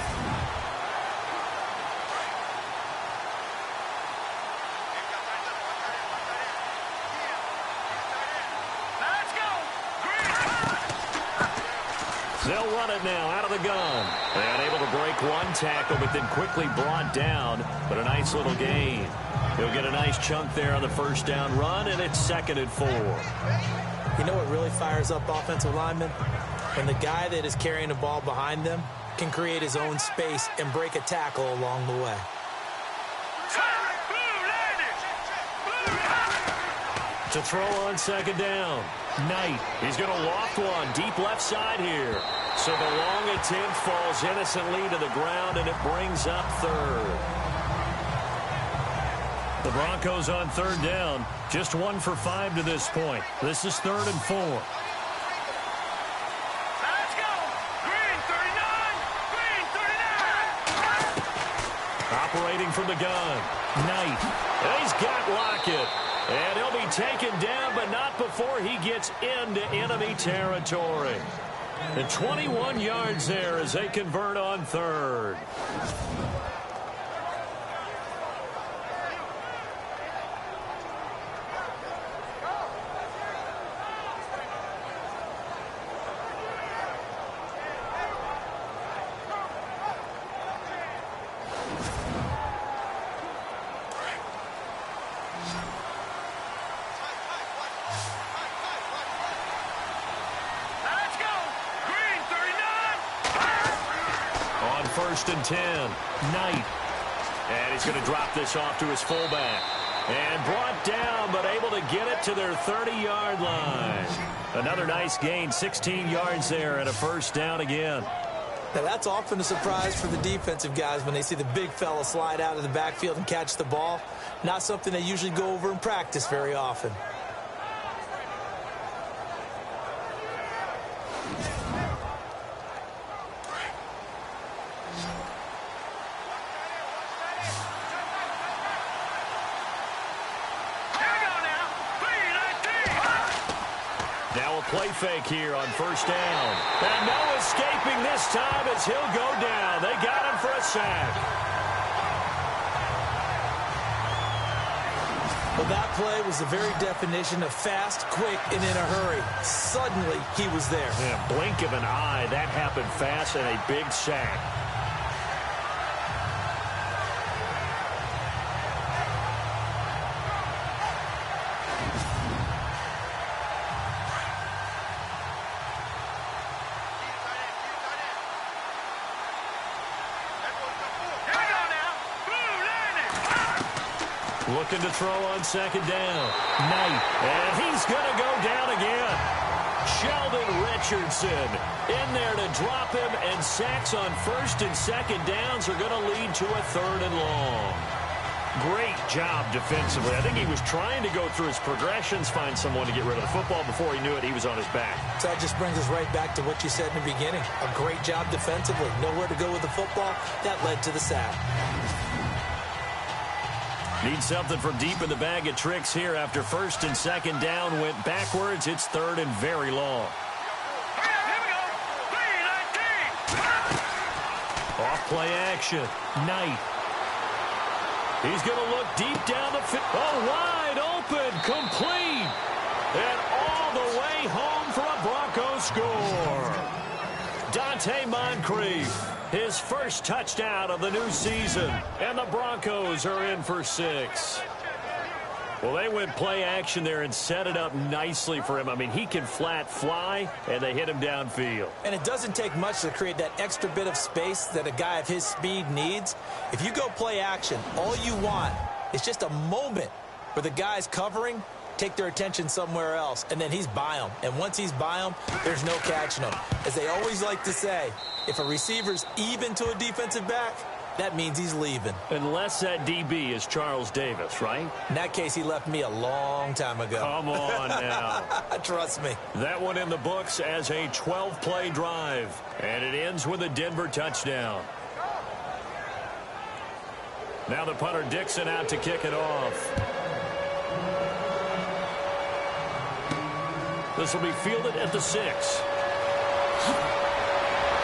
Speaker 2: They'll run it now out of the gun. And able to break one tackle, but then quickly brought down. But a nice little gain. He'll get a nice chunk there on the first down run, and it's 2nd and 4.
Speaker 3: You know what really fires up offensive linemen? When the guy that is carrying the ball behind them can create his own space and break a tackle along the way.
Speaker 2: To throw on second down. Knight. He's going to loft one deep left side here. So the long attempt falls innocently to the ground, and it brings up 3rd. The Broncos on 3rd down. Just 1 for 5 to this point. This is 3rd and 4.
Speaker 4: Let's go. Green 39. Green 39.
Speaker 2: Operating from the gun. Knight. And he's got Lockett. And he'll be taken down, but not before he gets into enemy territory. And 21 yards there as they convert on 3rd. First and 10. Knight. And he's going to drop this off to his fullback. And brought down, but able to get it to their 30-yard line. Another nice gain, 16 yards there, and a first down again.
Speaker 3: Now, that's often a surprise for the defensive guys when they see the big fella slide out of the backfield and catch the ball. Not something they usually go over in practice very often.
Speaker 2: play fake here on first down. And no escaping this time as he'll go down. They got him for a sack.
Speaker 3: Well, that play was the very definition of fast, quick, and in a hurry. Suddenly, he was there.
Speaker 2: Yeah, blink of an eye. That happened fast and a big sack. Looking to throw on second down. Knight. And he's going to go down again. Sheldon Richardson in there to drop him, and sacks on first and second downs are going to lead to a third and long. Great job defensively. I think he was trying to go through his progressions, find someone to get rid of the football. Before he knew it, he was on his back.
Speaker 3: So that just brings us right back to what you said in the beginning. A great job defensively. Nowhere to go with the football. That led to the sack.
Speaker 2: Need something from deep in the bag of tricks here after first and second down went backwards. It's third and very long.
Speaker 4: Here we go. 3-19.
Speaker 2: Off play action. Knight. He's going to look deep down the field. Oh, wide open. Complete. And all the way home for a Broncos score. Dante Moncrief. His first touchdown of the new season. And the Broncos are in for 6. Well, they went play action there and set it up nicely for him. I mean, he can flat fly, and they hit him downfield.
Speaker 3: And it doesn't take much to create that extra bit of space that a guy of his speed needs. If you go play action, all you want is just a moment where the guy's covering, take their attention somewhere else, and then he's by him. And once he's by him, there's no catching him. As they always like to say, if a receiver's even to a defensive back, that means he's leaving.
Speaker 2: Unless that DB is Charles Davis, right?
Speaker 3: In that case, he left me a long time ago.
Speaker 2: Come on now.
Speaker 3: Trust me.
Speaker 2: That one in the books as a 12-play drive. And it ends with a Denver touchdown. Now the punter Dixon out to kick it off. This will be fielded at the 6.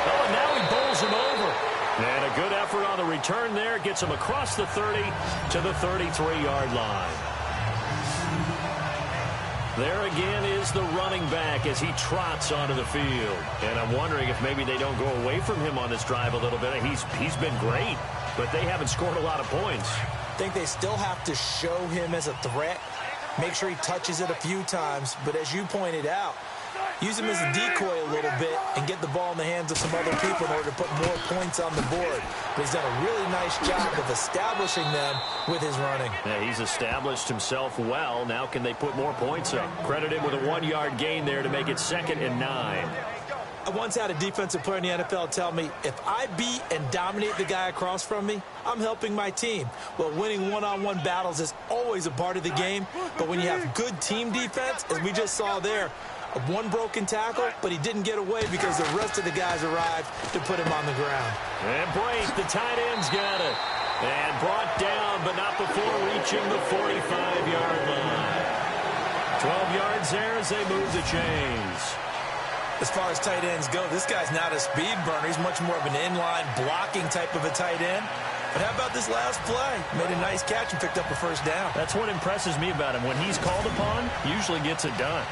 Speaker 2: Oh, and now he bowls him over. And a good effort on the return there. Gets him across the 30 to the 33-yard line. There again is the running back as he trots onto the field. And I'm wondering if maybe they don't go away from him on this drive a little bit. He's been great, but they haven't scored a lot of points.
Speaker 3: I think they still have to show him as a threat. Make sure he touches it a few times. But as you pointed out, use him as a decoy a little bit and get the ball in the hands of some other people in order to put more points on the board. But he's done a really nice job of establishing them with his running.
Speaker 2: Yeah, he's established himself well. Now can they put more points up? Credit him with a 1-yard gain there to make it 2nd and 9.
Speaker 3: I once had a defensive player in the NFL tell me, if I beat and dominate the guy across from me, I'm helping my team. Well, winning one-on-one battles is always a part of the game, but when you have good team defense, as we just saw there, one broken tackle, but he didn't get away because the rest of the guys arrived to put him on the ground.
Speaker 2: And Brace, the tight end's got it. And brought down, but not before reaching the 45-yard line. 12 yards there as they move the chains.
Speaker 3: As far as tight ends go, this guy's not a speed burner. He's much more of an inline blocking type of a tight end. But how about this last play? Made a nice catch and picked up a first down.
Speaker 2: That's what impresses me about him. When he's called upon, usually gets it done.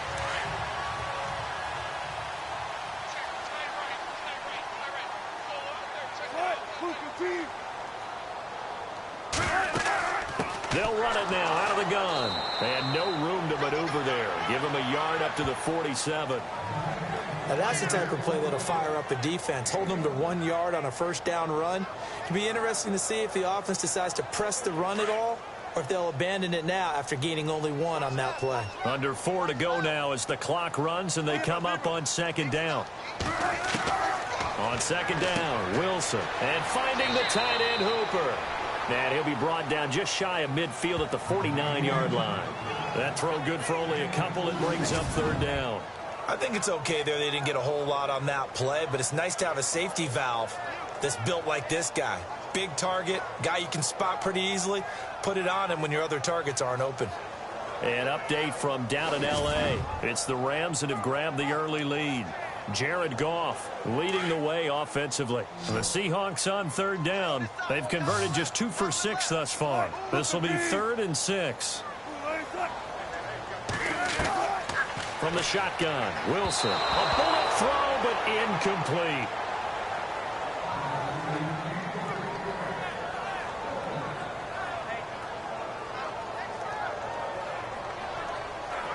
Speaker 2: They'll run it now out of the gun. And no room to maneuver there. Give him a yard up to the 47.
Speaker 3: Now that's the type of play that'll fire up a defense. Hold them to 1 yard on a first down run. It'll be interesting to see if the offense decides to press the run at all or if they'll abandon it now after gaining only 1 on that play.
Speaker 2: Under 4 to go now as the clock runs and they come up on 2nd down. On 2nd down, Wilson. And finding the tight end Hooper. And he'll be brought down just shy of midfield at the 49-yard line. That throw good for only a couple. It brings up 3rd down.
Speaker 3: I think it's okay there. They didn't get a whole lot on that play, but it's nice to have a safety valve that's built like this guy. Big target, guy you can spot pretty easily. Put it on him when your other targets aren't open.
Speaker 2: An update from down in L.A. It's the Rams that have grabbed the early lead. Jared Goff leading the way offensively. The Seahawks on third down. They've converted just 2 for 6 thus far. This will be 3rd and 6. From the shotgun, Wilson. A bullet throw, but incomplete.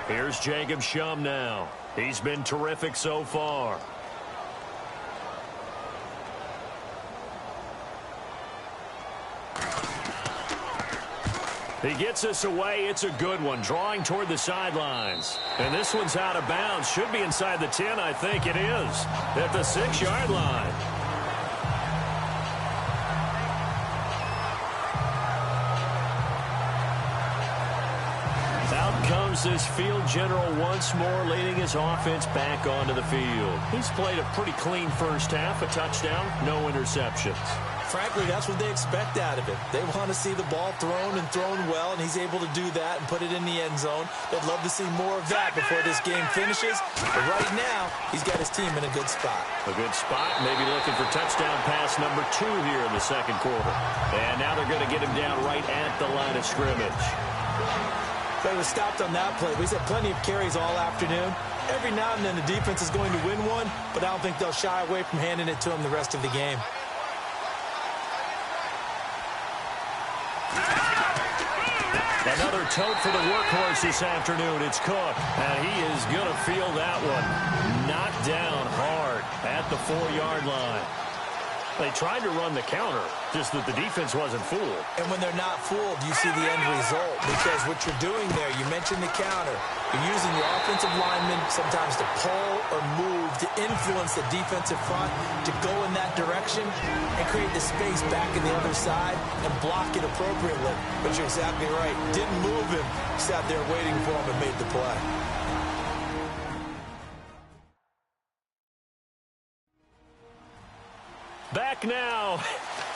Speaker 2: Here's Jacob Shum now. He's been terrific so far. He gets us away. It's a good one. Drawing toward the sidelines. And this one's out of bounds. Should be inside the 10. I think it is. At the 6-yard line. Out comes this field general once more, leading his offense back onto the field. He's played a pretty clean first half. A touchdown, no interceptions.
Speaker 3: Frankly, that's what they expect out of him. They want to see the ball thrown and thrown well, and he's able to do that and put it in the end zone. They'd love to see more of that before this game finishes. But right now, he's got his team in a good spot.
Speaker 2: A good spot, maybe looking for touchdown pass number 2 here in the second quarter. And now they're going to get him down right at the line of scrimmage.
Speaker 3: They were stopped on that play. He's had plenty of carries all afternoon. Every now and then the defense is going to win one, but I don't think they'll shy away from handing it to him the rest of the game.
Speaker 2: Another tote for the workhorse this afternoon. It's Cook, and he is going to feel that one. Knocked down hard at the 4-yard line. They tried to run the counter, just that the defense wasn't fooled.
Speaker 3: And when they're not fooled, you see the end result. Because what you're doing there, you mentioned the counter. You're using your offensive linemen sometimes to pull or move to influence the defensive front to go in that direction and create the space back in the other side and block it appropriately. But you're exactly right. Didn't move him. Sat there waiting for him and made the play.
Speaker 2: Back now,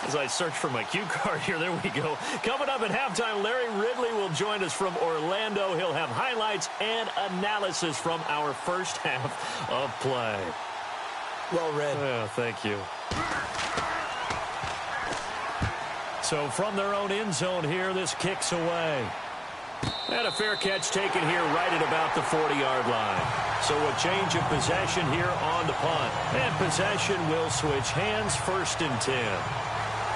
Speaker 2: as I search for my cue card here, there we go. Coming up at halftime, Larry Ridley will join us from Orlando. He'll have highlights and analysis from our first half of play.
Speaker 3: Well read.
Speaker 2: Yeah, thank you. So from their own end zone here, this kicks away. And a fair catch taken here right at about the 40-yard line. So a change of possession here on the punt. And possession will switch hands, 1st and 10.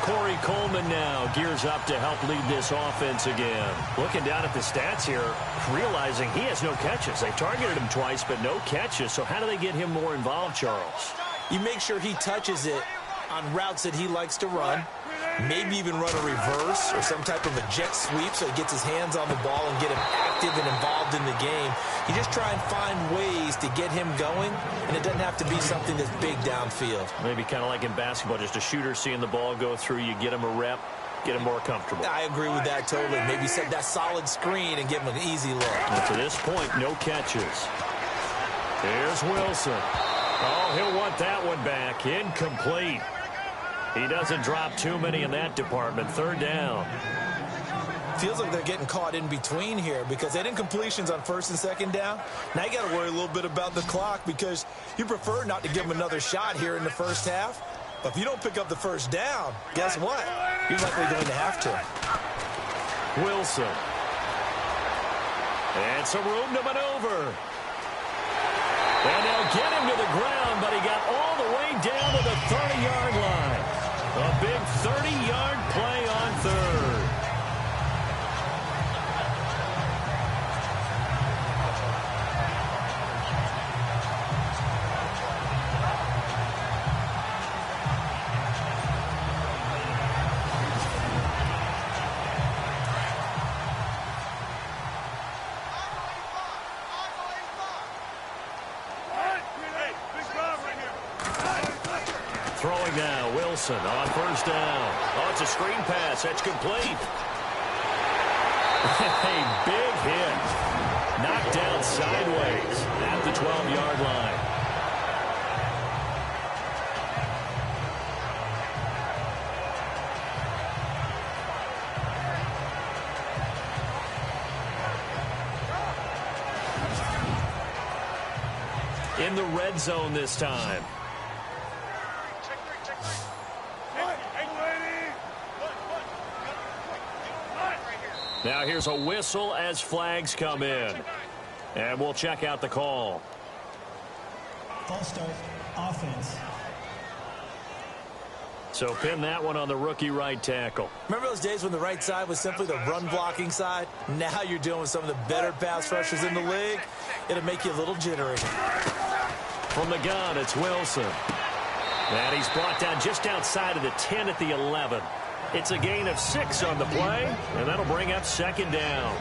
Speaker 2: Corey Coleman now gears up to help lead this offense again. Looking down at the stats here, realizing he has no catches. They targeted him twice, but no catches. So how do they get him more involved, Charles?
Speaker 3: You make sure he touches it on routes that he likes to run. Maybe even run a reverse or some type of a jet sweep so he gets his hands on the ball and get him active and involved in the game. You just try and find ways to get him going, and it doesn't have to be something that's big downfield.
Speaker 2: Maybe kind of like in basketball, just a shooter seeing the ball go through, you get him a rep, get him more comfortable.
Speaker 3: I agree with that totally. Maybe set that solid screen and give him an easy look.
Speaker 2: And to this point, no catches. Here's Wilson. Oh, he'll want that one back. Incomplete. He doesn't drop too many in that department. 3rd down.
Speaker 3: Feels like they're getting caught in between here because they had incompletions on 1st and 2nd down. Now you got to worry a little bit about the clock because you prefer not to give them another shot here in the first half. But if you don't pick up the 1st down, guess what? You're likely going to have to.
Speaker 2: Wilson. And some room to maneuver. And they'll get him to the ground, but he got all the way down to the 30-yard line. A big 30-yard play on 3rd. Throwing now, Wilson on 1st down. Oh, it's a screen pass. That's complete. A big hit. Knocked down sideways at the 12-yard line. in the red zone this time. Now here's a whistle as flags come in. And we'll check out the call.
Speaker 6: False start, offense.
Speaker 2: So pin that one on the rookie right tackle.
Speaker 3: Remember those days when the right side was simply the run-blocking side? Now you're dealing with some of the better pass rushers in the league. It'll make you a little jittery.
Speaker 2: From the gun, it's Wilson. And he's brought down just outside of the 10 at the 11. It's a gain of 6 on the play, and that'll bring up second down.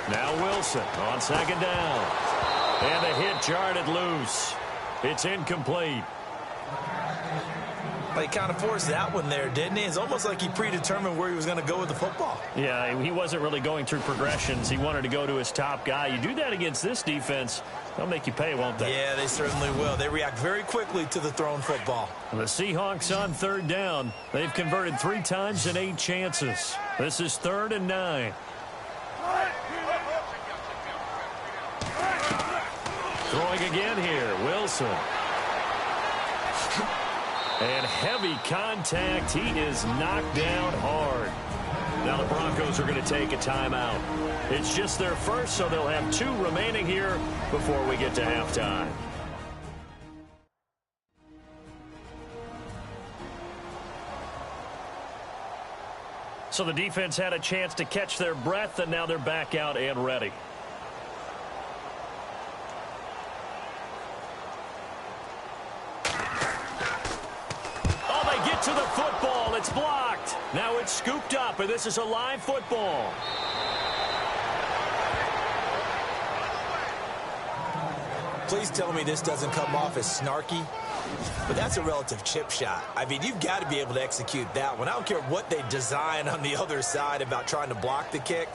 Speaker 2: Now Wilson on second down. And the hit jarred loose. It's incomplete.
Speaker 3: He kind of forced that one there, didn't he? It's almost like he predetermined where he was going to go with the football.
Speaker 2: Yeah, he wasn't really going through progressions. He wanted to go to his top guy. You do that against this defense, they'll make you pay, won't they?
Speaker 3: Yeah, they certainly will. They react very quickly to the thrown football.
Speaker 2: The Seahawks on third down. They've converted 3 times in 8 chances. This is 3rd and 9. Throwing again here, Wilson. And heavy contact. He is knocked down hard. Now the Broncos are going to take a timeout. It's just their first, so they'll have 2 remaining here before we get to halftime. So the defense had a chance to catch their breath, and now they're back out and ready. To the football. It's blocked. Now it's scooped up, and this is a live football.
Speaker 3: Please tell me this doesn't come off as snarky, but that's a relative chip shot. I mean, you've got to be able to execute that one. I don't care what they design on the other side about trying to block the kick.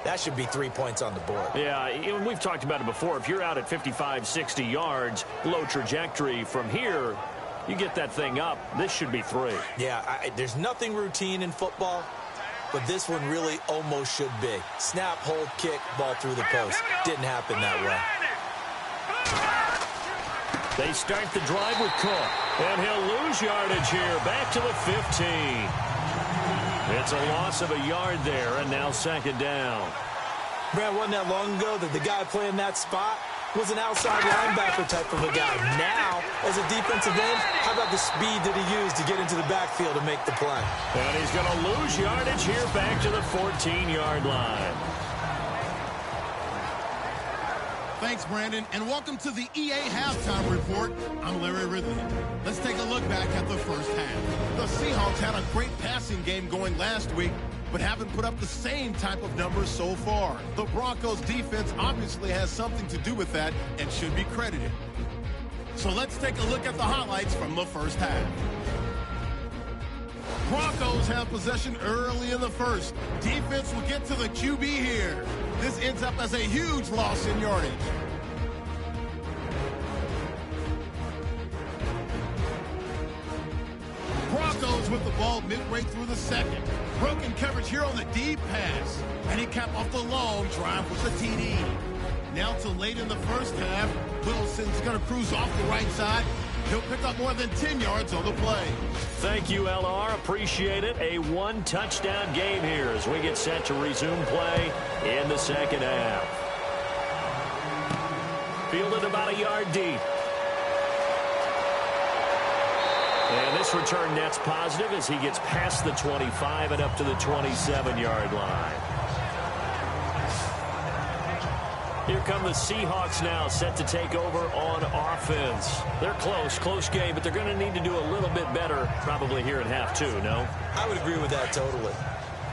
Speaker 3: That should be 3 points on the board.
Speaker 2: Yeah, we've talked about it before. If you're out at 55, 60 yards, low trajectory from here, you get that thing up, this should be 3.
Speaker 3: Yeah, there's nothing routine in football, but this one really almost should be. Snap, hold, kick, ball through the post. Didn't happen that way.
Speaker 2: They start the drive with Cook, and he'll lose yardage here, back to the 15. It's a loss of a yard there, and now second down.
Speaker 3: Brad, wasn't that long ago that the guy playing that spot was an outside linebacker type of a guy. Now, as a defensive end, how about the speed that he used to get into the backfield to make the play?
Speaker 2: And he's going to lose yardage here back to the 14-yard line.
Speaker 1: Thanks, Brandon, and welcome to the EA Halftime Report. I'm Larry Ridley. Let's take a look back at the first half. The Seahawks had a great passing game going last week, but haven't put up the same type of numbers so far. The Broncos defense obviously has something to do with that and should be credited. So let's take a look at the highlights from the first half. Broncos have possession early in the first. Defense will get to the QB here. This ends up as a huge loss in yardage. Broncos with the ball midway through the second. Broken coverage here on the deep pass. And he capped off the long drive with a TD. Now to late in the first half, Wilson's going to cruise off the right side. He'll pick up more than 10 yards on the play.
Speaker 2: Thank you, LR. Appreciate it. A 1-touchdown game here as we get set to resume play in the second half. Fielded about a yard deep. And this return net's positive as he gets past the 25 and up to the 27-yard line. Here come the Seahawks now, set to take over on offense. They're close game, but they're going to need to do a little bit better probably here in half 2, no?
Speaker 3: I would agree with that totally.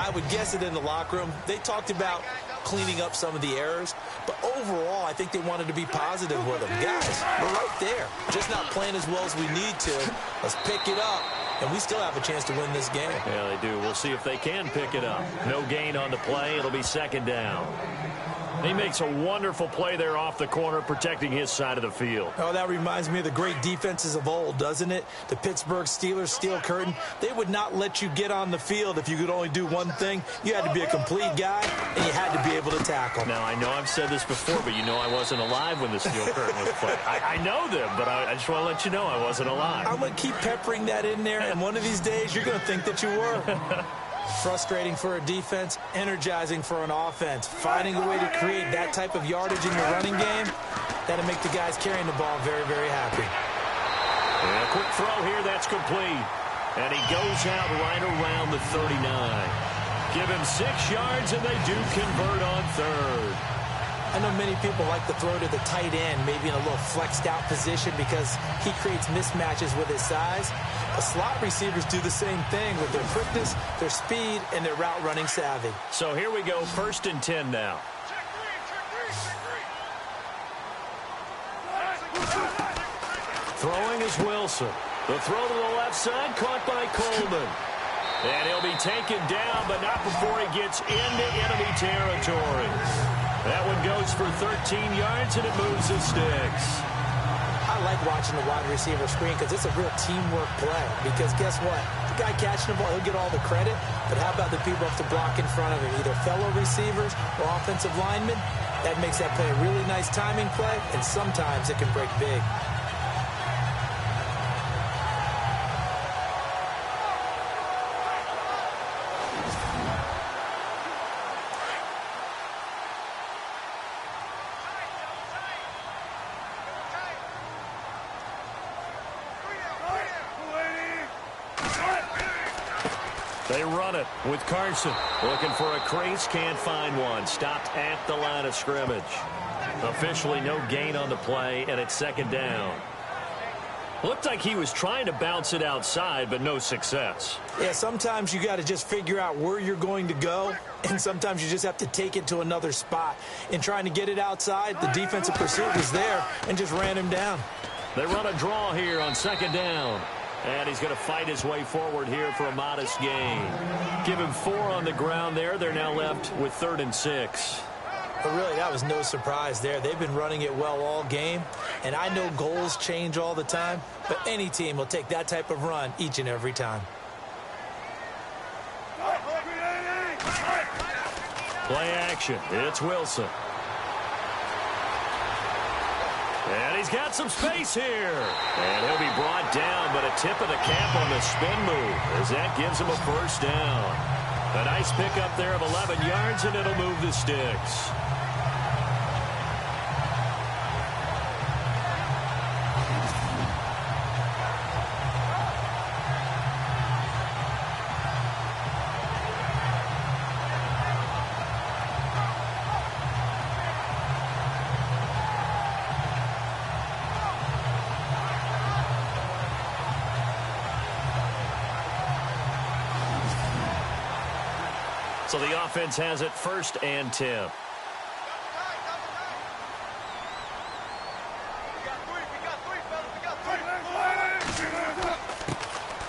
Speaker 3: I would guess it in the locker room. They talked about cleaning up some of the errors, but overall, I think they wanted to be positive with them. Guys, we're right there. Just not playing as well as we need to. Let's pick it up, and we still have a chance to win this game.
Speaker 2: Yeah, they do. We'll see if they can pick it up. No gain on the play. It'll be second down. He makes a wonderful play there off the corner, protecting his side of the field.
Speaker 3: Oh, that reminds me of the great defenses of old, doesn't it? The Pittsburgh Steelers, Steel Curtain, they would not let you get on the field if you could only do one thing. You had to be a complete guy, and you had to be able to tackle.
Speaker 2: Now, I know I've said this before, but you know I wasn't alive when the Steel Curtain was played. I know them, but I just want to let you know I wasn't alive.
Speaker 3: I'm going to keep peppering that in there, and one of these days you're going to think that you were. Frustrating for a defense, energizing for an offense. Finding a way to create that type of yardage in your running game, that'll make the guys carrying the ball very, very happy.
Speaker 2: And a quick throw here, that's complete. And he goes out right around the 39. Give him 6 yards, and they do convert on third.
Speaker 3: I know many people like to throw to the tight end, maybe in a little flexed out position because he creates mismatches with his size. The slot receivers do the same thing with their quickness, their speed, and their route running savvy.
Speaker 2: So here we go, 1st and 10 now. Throwing is Wilson. The throw to the left side, caught by Coleman. And he'll be taken down, but not before he gets into enemy territory. That one goes for 13 yards, and it moves the sticks.
Speaker 3: I like watching the wide receiver screen because it's a real teamwork play. Because guess what? The guy catching the ball, he'll get all the credit. But how about the people have to block in front of him, either fellow receivers or offensive linemen? That makes that play a really nice timing play, and sometimes it can break big.
Speaker 2: They run it with Carson. Looking for a crease, can't find one. Stopped at the line of scrimmage. Officially no gain on the play, and it's 2nd down. Looked like he was trying to bounce it outside, but no success.
Speaker 3: Yeah, sometimes you got to just figure out where you're going to go, and sometimes you just have to take it to another spot. In trying to get it outside, the defensive pursuit was there and just ran him down.
Speaker 2: They run a draw here on 2nd down. And he's going to fight his way forward here for a modest gain. Give him 4 on the ground there. They're now left with 3rd and 6.
Speaker 3: But really, that was no surprise there. They've been running it well all game. And I know goals change all the time, but any team will take that type of run each and every time.
Speaker 2: Play action. It's Wilson. And he's got some space here. And he'll be brought down, but a tip of the cap on the spin move as that gives him a 1st down. A nice pickup there of 11 yards, and it'll move the sticks. So the offense has it 1st and 10.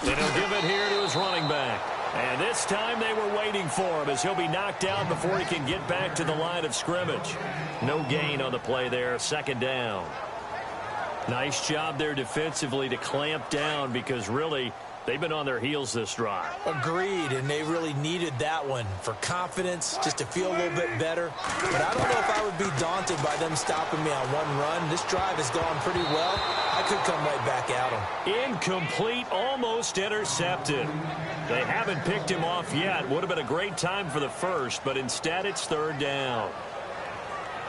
Speaker 2: And he'll give it here to his running back. And this time they were waiting for him as he'll be knocked down before he can get back to the line of scrimmage. No gain on the play there, 2nd down. Nice job there defensively to clamp down because really they've been on their heels this drive.
Speaker 3: Agreed, and they really needed that one for confidence, just to feel a little bit better. But I don't know if I would be daunted by them stopping me on one run. This drive has gone pretty well. I could come right back at them.
Speaker 2: Incomplete, almost intercepted. They haven't picked him off yet. Would have been a great time for the 1st, but instead it's 3rd down.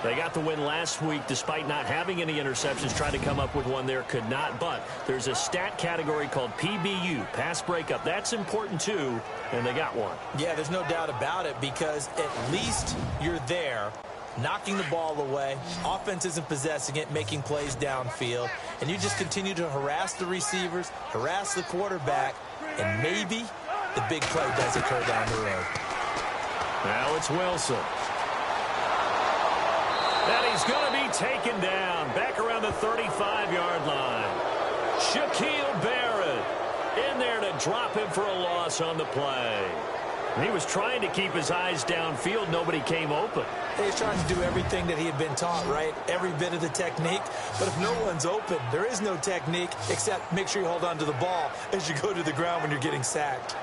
Speaker 2: They got the win last week despite not having any interceptions. Tried to come up with one there, could not. But there's a stat category called PBU, pass breakup. That's important too, and they got one.
Speaker 3: Yeah, there's no doubt about it because at least you're there knocking the ball away. Offense isn't possessing it, making plays downfield. And you just continue to harass the receivers, harass the quarterback, and maybe the big play does occur down the road.
Speaker 2: Now it's Wilson. And he's going to be taken down back around the 35-yard line. Shaquille Barrett in there to drop him for a loss on the play. He was trying to keep his eyes downfield. Nobody came open.
Speaker 3: He's trying to do everything that he had been taught, right? Every bit of the technique. But if no one's open, there is no technique except make sure you hold on to the ball as you go to the ground when you're getting sacked.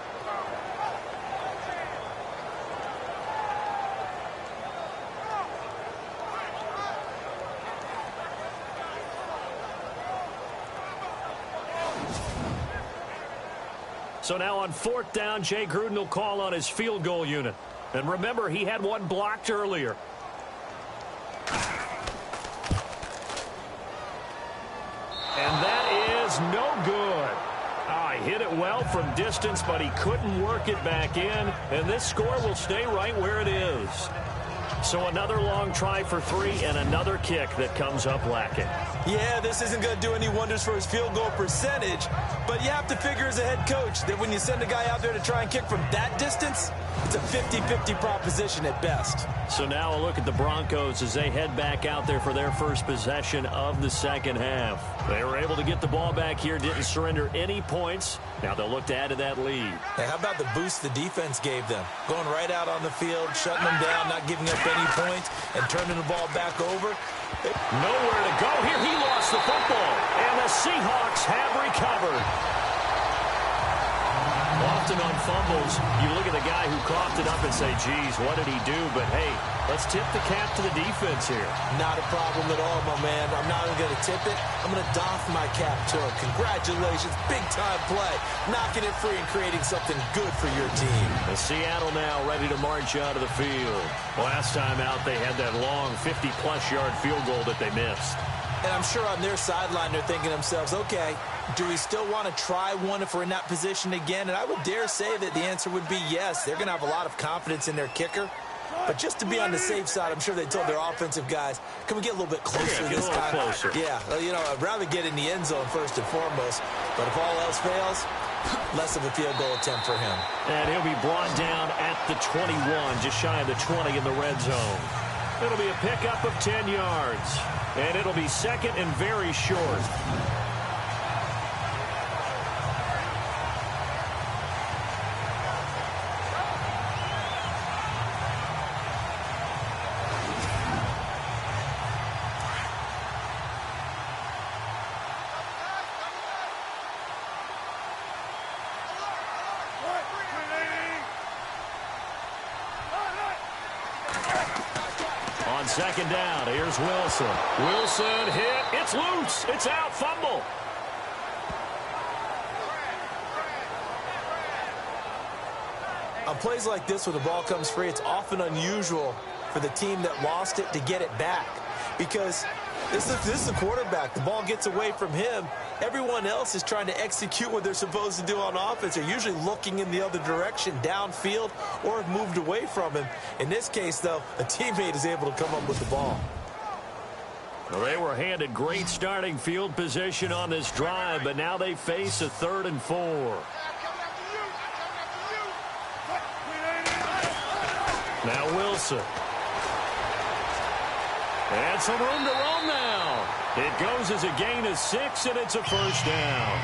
Speaker 2: So now on 4th down, Jay Gruden will call on his field goal unit. And remember, he had one blocked earlier. And that is no good. He hit it well from distance, but he couldn't work it back in. And this score will stay right where it is. So another long try for 3 and another kick that comes up lacking.
Speaker 3: Yeah, this isn't going to do any wonders for his field goal percentage, but you have to figure as a head coach that when you send a guy out there to try and kick from that distance, it's a 50-50 proposition at best.
Speaker 2: So now a look at the Broncos as they head back out there for their first possession of the second half. They were able to get the ball back here, didn't surrender any points. Now they'll look to add to that lead.
Speaker 3: Hey, how about the boost the defense gave them? Going right out on the field, shutting them down, not giving up any points, and turning the ball back over.
Speaker 2: Nowhere to go here. He lost the football, and the Seahawks have recovered. Often on fumbles, you look at the guy who coughed it up and say, geez, what did he do? But, hey, let's tip the cap to the defense here.
Speaker 3: Not a problem at all, my man. I'm not even going to tip it. I'm going to doff my cap to him. Congratulations. Big-time play. Knocking it free and creating something good for your team.
Speaker 2: And Seattle now ready to march out of the field. Last time out, they had that long 50-plus yard field goal that they missed.
Speaker 3: And I'm sure on their sideline they're thinking to themselves, okay, do we still want to try one if we're in that position again? And I would dare say that the answer would be yes. They're going to have a lot of confidence in their kicker. But just to be on the safe side, I'm sure they told their offensive guys, can we get a little bit closer this time?
Speaker 2: Closer.
Speaker 3: Yeah, you know, I'd rather get in the end zone first and foremost. But if all else fails, less of a field goal attempt for him.
Speaker 2: And he'll be brought down at the 21, just shy of the 20 in the red zone. It'll be a pickup of 10 yards. And it'll be second and very short. On second down, here's Wilson. Wilson hit. It's loose. It's out. Fumble.
Speaker 3: On plays like this where the ball comes free, it's often unusual for the team that lost it to get it back. Because this is the quarterback. The ball gets away from him. Everyone else is trying to execute what they're supposed to do on offense. They're usually looking in the other direction, downfield, or have moved away from him. In this case, though, a teammate is able to come up with the ball.
Speaker 2: Well, they were handed great starting field position on this drive, but now they face a 3rd and 4. Now Wilson. And some room to roam now. It goes as a gain of 6, and it's a first down.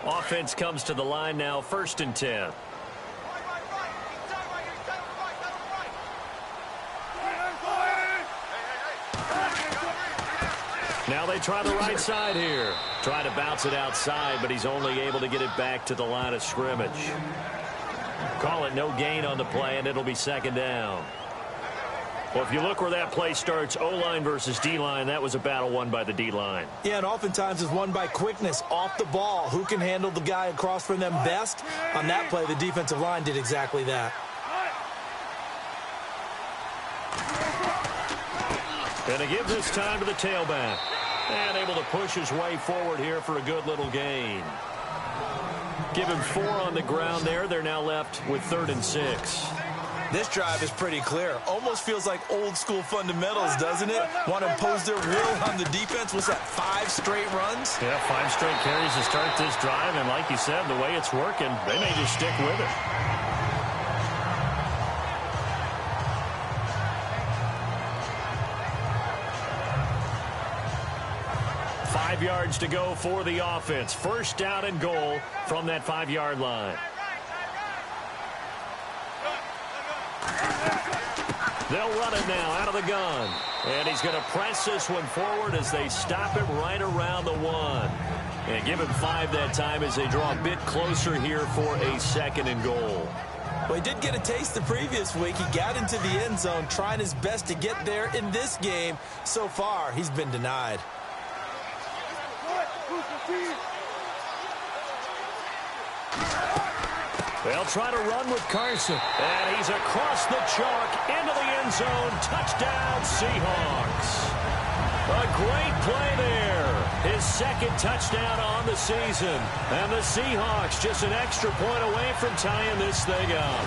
Speaker 2: Offense comes to the line now, 1st and 10. Now they try the right side here. Trying to bounce it outside, but he's only able to get it back to the line of scrimmage. Call it no gain on the play, and it'll be 2nd down. Well, if you look where that play starts, O-line versus D-line, that was a battle won by the D-line.
Speaker 3: Yeah, and oftentimes it's won by quickness off the ball. Who can handle the guy across from them best? On that play, the defensive line did exactly that.
Speaker 2: And to give this time to the tailback. And able to push his way forward here for a good little gain. Give him 4 on the ground there. They're now left with 3rd and 6.
Speaker 3: This drive is pretty clear. Almost feels like old school fundamentals, doesn't it? Want to impose their will on the defense. What's that, 5 straight runs?
Speaker 2: Yeah, 5 straight carries to start this drive. And like you said, the way it's working, they may just stick with it. Yards to go for the offense. First down and goal from that 5-yard line. They'll run it now out of the gun. And he's going to press this one forward as they stop it right around the 1. And give him 5 that time as they draw a bit closer here for a 2nd and goal.
Speaker 3: Well, he did get a taste the previous week. He got into the end zone trying his best to get there in this game. So far, he's been denied.
Speaker 2: They'll try to run with Carson. And he's across the chalk into the end zone. Touchdown, Seahawks. A great play there. His 2nd touchdown on the season. And the Seahawks just an extra point away from tying this thing up.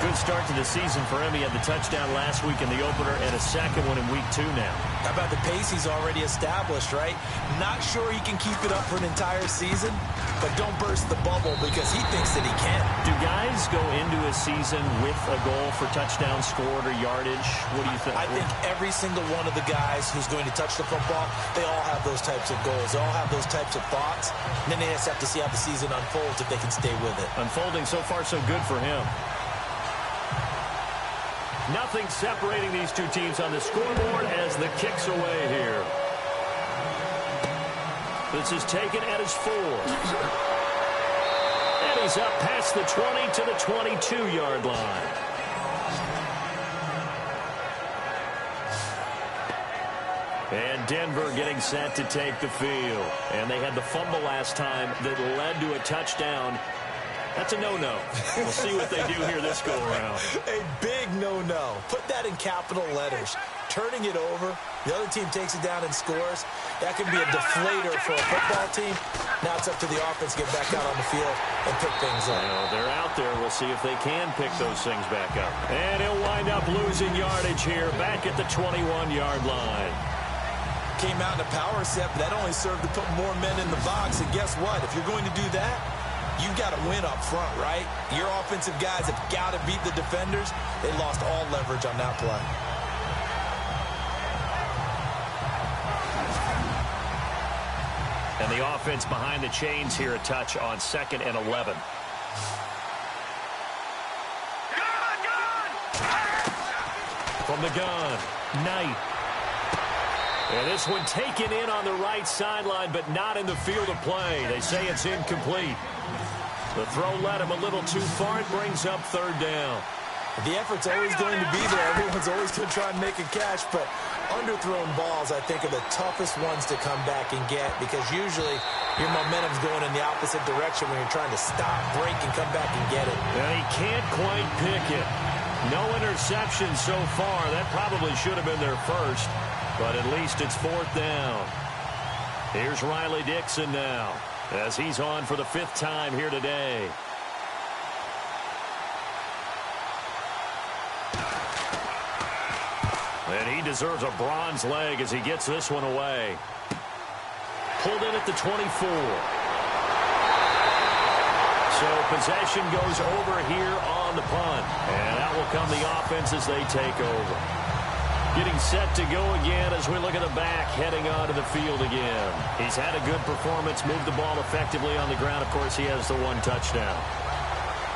Speaker 2: Good start to the season for him. He had the touchdown last week in the opener and a 2nd one in week 2 now.
Speaker 3: How about the pace he's already established, right? Not sure he can keep it up for an entire season, but don't burst the bubble because he thinks that he can.
Speaker 2: Do guys go into a season with a goal for touchdown scored or yardage? What do you think?
Speaker 3: I think every single one of the guys who's going to touch the football, they all have those types of goals. They all have those types of thoughts. And then they just have to see how the season unfolds if they can stay with it.
Speaker 2: Unfolding so far so good for him. Nothing separating these two teams on the scoreboard as the kick's away here. This is taken at his 4. And he's up past the 20 to the 22-yard line. And Denver getting set to take the field. And they had the fumble last time that led to a touchdown. That's a no-no. We'll see what they do here this go-around.
Speaker 3: A big no-no. Put that in capital letters. Turning it over, the other team takes it down and scores. That could be a deflator for a football team. Now it's up to the offense to get back out on the field and pick things up.
Speaker 2: Well, they're out there. We'll see if they can pick those things back up. And he'll wind up losing yardage here back at the 21-yard line.
Speaker 3: Came out in a power set, but that only served to put more men in the box. And guess what? If you're going to do that, you've got to win up front, right? Your offensive guys have got to beat the defenders. They lost all leverage on that play.
Speaker 2: And the offense behind the chains here, a touch on 2nd and 11. From the gun, Knight. And this one taken in on the right sideline, but not in the field of play. They say it's incomplete. The throw led him a little too far. It brings up 3rd down.
Speaker 3: The effort's always going to be there. Everyone's always going to try and make a catch, but underthrown balls, I think, are the toughest ones to come back and get because usually your momentum's going in the opposite direction when you're trying to stop, break, and come back and get it.
Speaker 2: And he can't quite pick it. No interception so far. That probably should have been their first, but at least it's 4th down. Here's Riley Dixon now as he's on for the 5th time here today. And he deserves a bronze leg as he gets this one away. Pulled in at the 24. So possession goes over here on the punt. And out will come the offense as they take over. Getting set to go again as we look at the back heading onto the field again. He's had a good performance, moved the ball effectively on the ground. Of course, he has the 1 touchdown.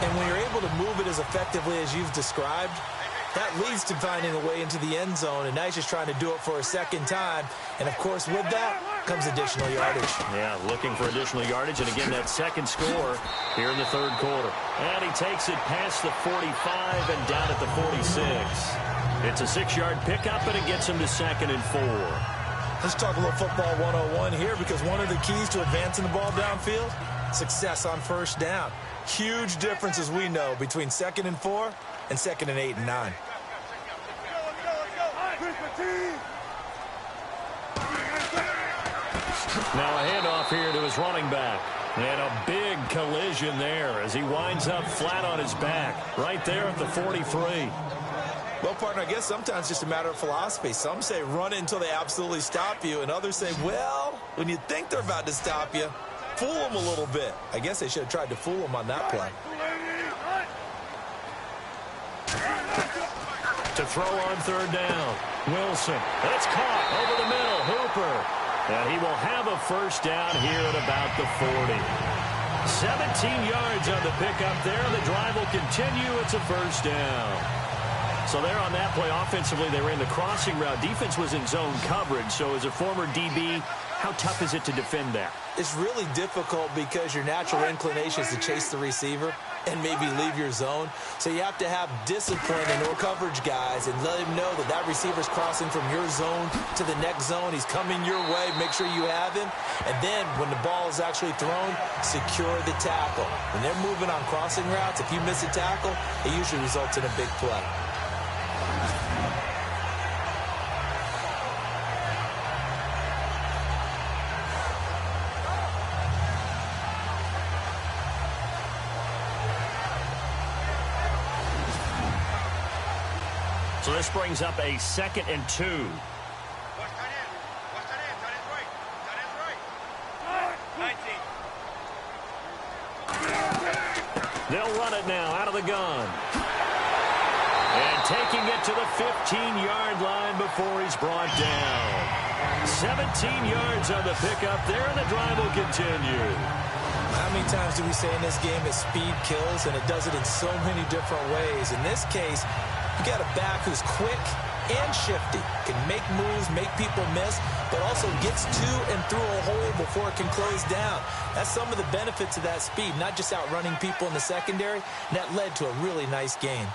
Speaker 3: And when you're able to move it as effectively as you've described, that leads to finding a way into the end zone, and now he's just trying to do it for a 2nd time. And, of course, with that comes additional yardage. Yeah,
Speaker 2: looking for additional yardage, and again, that 2nd score here in the 3rd quarter. And he takes it past the 45 and down at the 46. It's a 6-yard pickup, and it gets him to 2nd and 4.
Speaker 3: Let's talk a little football 101 here because one of the keys to advancing the ball downfield, success on 1st down. Huge difference, as we know, between 2nd and 4 and 2nd and 8 and 9.
Speaker 2: Now a handoff here to his running back. And a big collision there as he winds up flat on his back right there at the 43.
Speaker 3: Well, partner, I guess sometimes it's just a matter of philosophy. Some say run it until they absolutely stop you, and others say, well, when you think they're about to stop you, fool them a little bit. I guess they should have tried to fool them on that play.
Speaker 2: To throw on third down. Wilson. It's caught over the middle. Hooper. And he will have a first down here at about the 40. 17 yards on the pickup there. The drive will continue. It's a first down. So there on that play, offensively, they ran the crossing route. Defense was in zone coverage. So as a former DB, how tough is it to defend that?
Speaker 3: It's really difficult because your natural inclination is to chase the receiver and maybe leave your zone. So you have to have discipline and or coverage guys and let him know that that receiver's crossing from your zone to the next zone. He's coming your way. Make sure you have him. And then when the ball is actually thrown, secure the tackle. When they're moving on crossing routes, if you miss a tackle, it usually results in a big play.
Speaker 2: So this brings up a 2nd and 2. They'll run it now out of the gun. And taking it to the 15-yard line before he's brought down. 17 yards on the pickup there, and the drive will continue.
Speaker 3: How many times do we say in this game that speed kills, and it does it in so many different ways? In this case, you got a back who's quick and shifty, can make moves, make people miss, but also gets to and through a hole before it can close down. That's some of the benefits of that speed, not just outrunning people in the secondary, and that led to a really nice gain.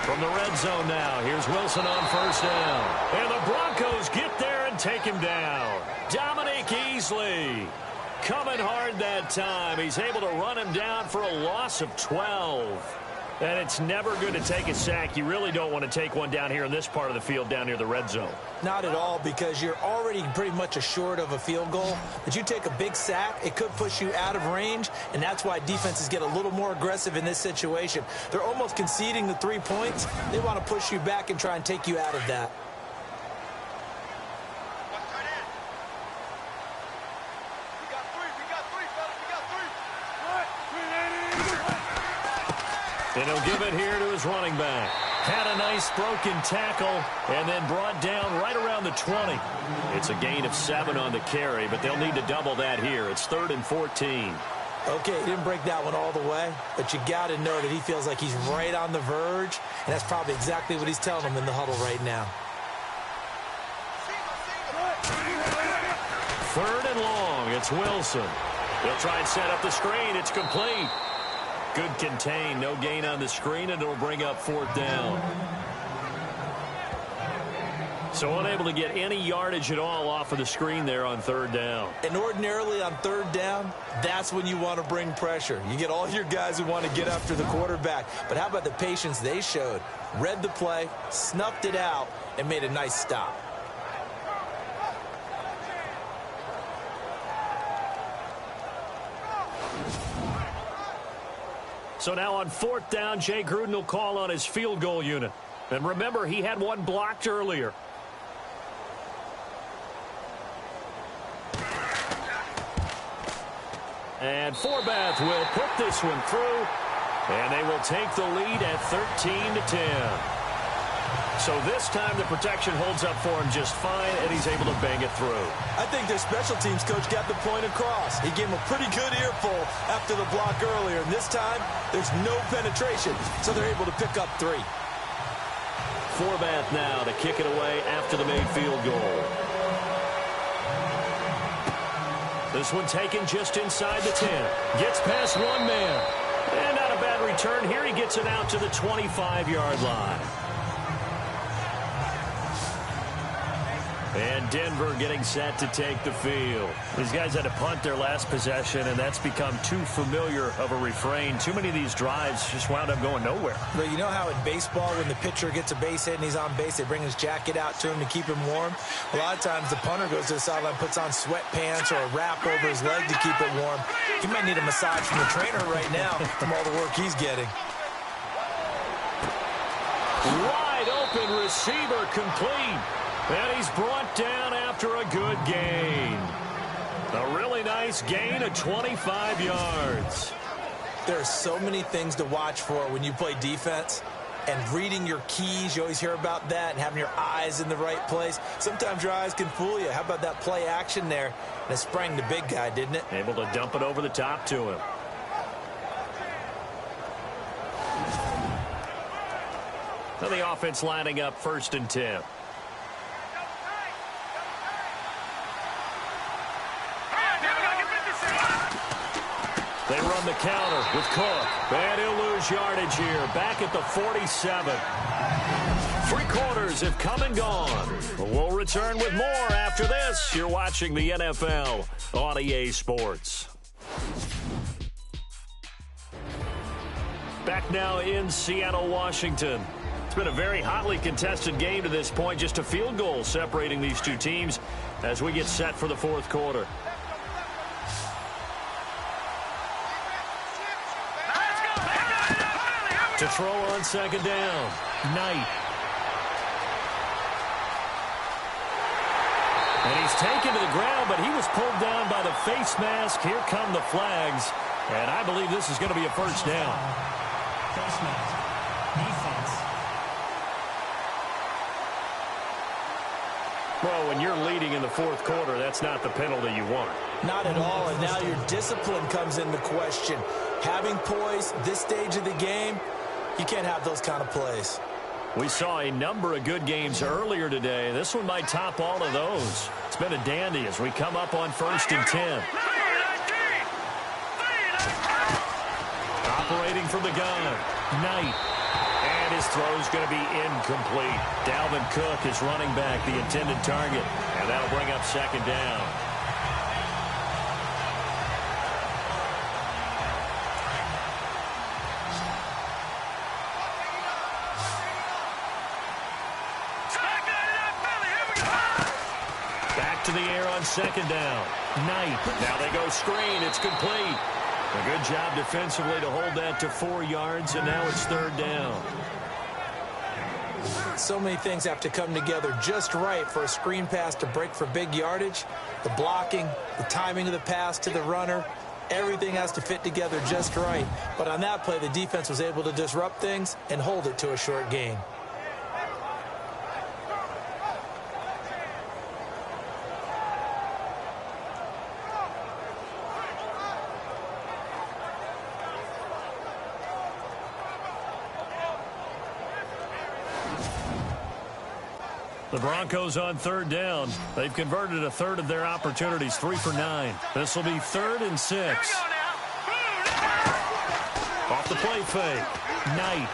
Speaker 2: From the red zone now, here's Wilson on first down. And the Broncos get there and take him down. Dominique Easley coming hard that time. He's able to run him down for a loss of 12. And it's never good to take a sack. You really don't want to take one down here in this part of the field down near the red zone.
Speaker 3: Not at all, because you're already pretty much assured of a field goal. But you take a big sack, it could push you out of range, and that's why defenses get a little more aggressive in this situation. They're almost conceding the 3 points. They want to push you back and try and take you out of that.
Speaker 2: And he'll give it here to his running back. Had a nice broken tackle and then brought down right around the 20. It's a gain of 7 on the carry, but they'll need to double that here. It's 3rd and 14.
Speaker 3: Okay, he didn't break that one all the way, but you got to know that he feels like he's right on the verge, and that's probably exactly what he's telling them in the huddle right now.
Speaker 2: 3rd and long. It's Wilson. He'll try and set up the screen. It's complete. Good contain, no gain on the screen, and it'll bring up 4th down. So unable to get any yardage at all off of the screen there on 3rd down.
Speaker 3: And ordinarily on 3rd down, that's when you want to bring pressure. You get all your guys who want to get after the quarterback. But how about the patience they showed? Read the play, snuffed it out, and made a nice stop.
Speaker 2: So now on 4th down, Jay Gruden will call on his field goal unit. And remember, he had one blocked earlier. And Forbath will put this one through. And they will take the lead at 13-10. So this time the protection holds up for him just fine, and he's able to bang it through.
Speaker 3: I think their special teams coach got the point across. He gave him a pretty good earful after the block earlier, and this time there's no penetration, so they're able to pick up 3.
Speaker 2: Forbath now to kick it away after the made field goal. This one taken just inside the 10. Gets past one man. And not a bad return here. He gets it out to the 25-yard line. And Denver getting set to take the field. These guys had to punt their last possession, and that's become too familiar of a refrain. Too many of these drives just wound up going nowhere.
Speaker 3: But you know how in baseball, when the pitcher gets a base hit and he's on base, they bring his jacket out to him to keep him warm? A lot of times the punter goes to the sideline, puts on sweatpants or a wrap over his leg to keep it warm. He might need a massage from the trainer right now from all the work he's getting.
Speaker 2: Wide open receiver complete. And he's brought down after a good gain. A really nice gain of 25 yards.
Speaker 3: There are so many things to watch for when you play defense. And reading your keys, you always hear about that, and having your eyes in the right place. Sometimes your eyes can fool you. How about that play action there? And it sprang the big guy, didn't it?
Speaker 2: Able to dump it over the top to him. Now the offense lining up 1st and 10. They run the counter with Cook. And he'll lose yardage here. Back at the 47. 3 quarters have come and gone. We'll return with more after this. You're watching the NFL on EA Sports. Back now in Seattle, Washington. It's been a very hotly contested game to this point. Just a field goal separating these two teams as we get set for the 4th quarter. To throw on 2nd down. Knight. And he's taken to the ground, but he was pulled down by the face mask. Here come the flags. And I believe this is going to be a 1st down.
Speaker 6: Face mask. Defense.
Speaker 2: Well, when you're leading in the 4th quarter, that's not the penalty you want.
Speaker 3: Not at all, and now your discipline comes into question. Having poise this stage of the game, you can't have those kind of plays.
Speaker 2: We saw a number of good games earlier today. This one might top all of those. It's been a dandy as we come up on 1st and 10. Operating from the gun. Knight. And his throw's going to be incomplete. Dalvin Cook is running back the intended target. And that'll bring up 2nd down. To the air on 2nd down. Knight. Now they go screen. It's complete. A good job defensively to hold that to 4 yards, and now it's 3rd down.
Speaker 3: So many things have to come together just right for a screen pass to break for big yardage. The blocking, the timing of the pass to the runner, everything has to fit together just right. But on that play, the defense was able to disrupt things and hold it to a short gain.
Speaker 2: The Broncos on 3rd down. They've converted a 1/3 of their opportunities, 3 for 9. This will be 3rd and 6. Off the play fake. Knight.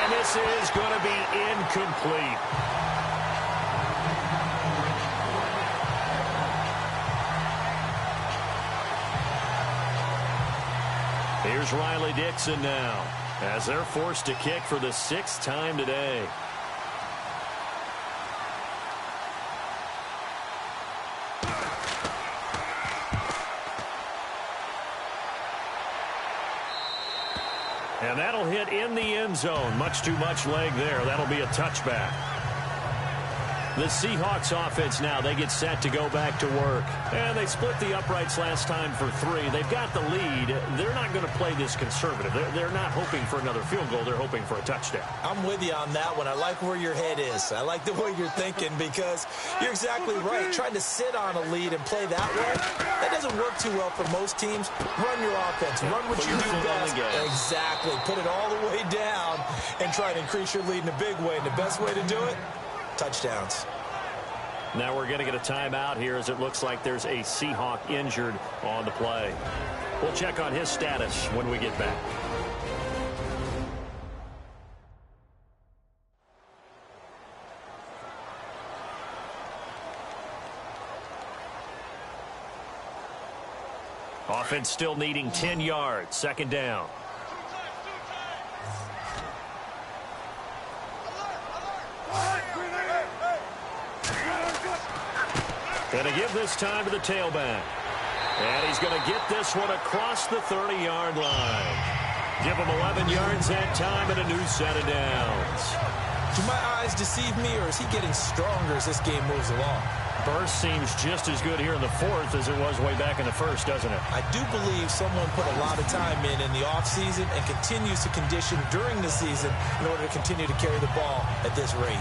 Speaker 2: And this is going to be incomplete. Here's Riley Dixon now as they're forced to kick for the 6th time today. And that'll hit in the end zone. Much too much leg there. That'll be a touchback. The Seahawks offense now, they get set to go back to work. And they split the uprights last time for 3. They've got the lead. They're not going to play this conservative. They're not hoping for another field goal. They're hoping for a touchdown.
Speaker 3: I'm with you on that one. I like where your head is. I like the way you're thinking because you're exactly right. Trying to sit on a lead and play that way, that doesn't work too well for most teams. Run your offense. Run what you do best. Exactly. Put it all the way down and try to increase your lead in a big way. And the best way to do it, touchdowns.
Speaker 2: Now we're going to get a timeout here as it looks like there's a Seahawk injured on the play. We'll check on his status when we get back. Offense still needing 10 yards. Second down. Going to give this time to the tailback. And he's going to get this one across the 30-yard line. Give him 11 yards that time and a new set of downs.
Speaker 3: Do my eyes deceive me, or is he getting stronger as this game moves along?
Speaker 2: Burst seems just as good here in the fourth as it was way back in the first, doesn't it?
Speaker 3: I do believe someone put a lot of time in the offseason and continues to condition during the season in order to continue to carry the ball at this rate.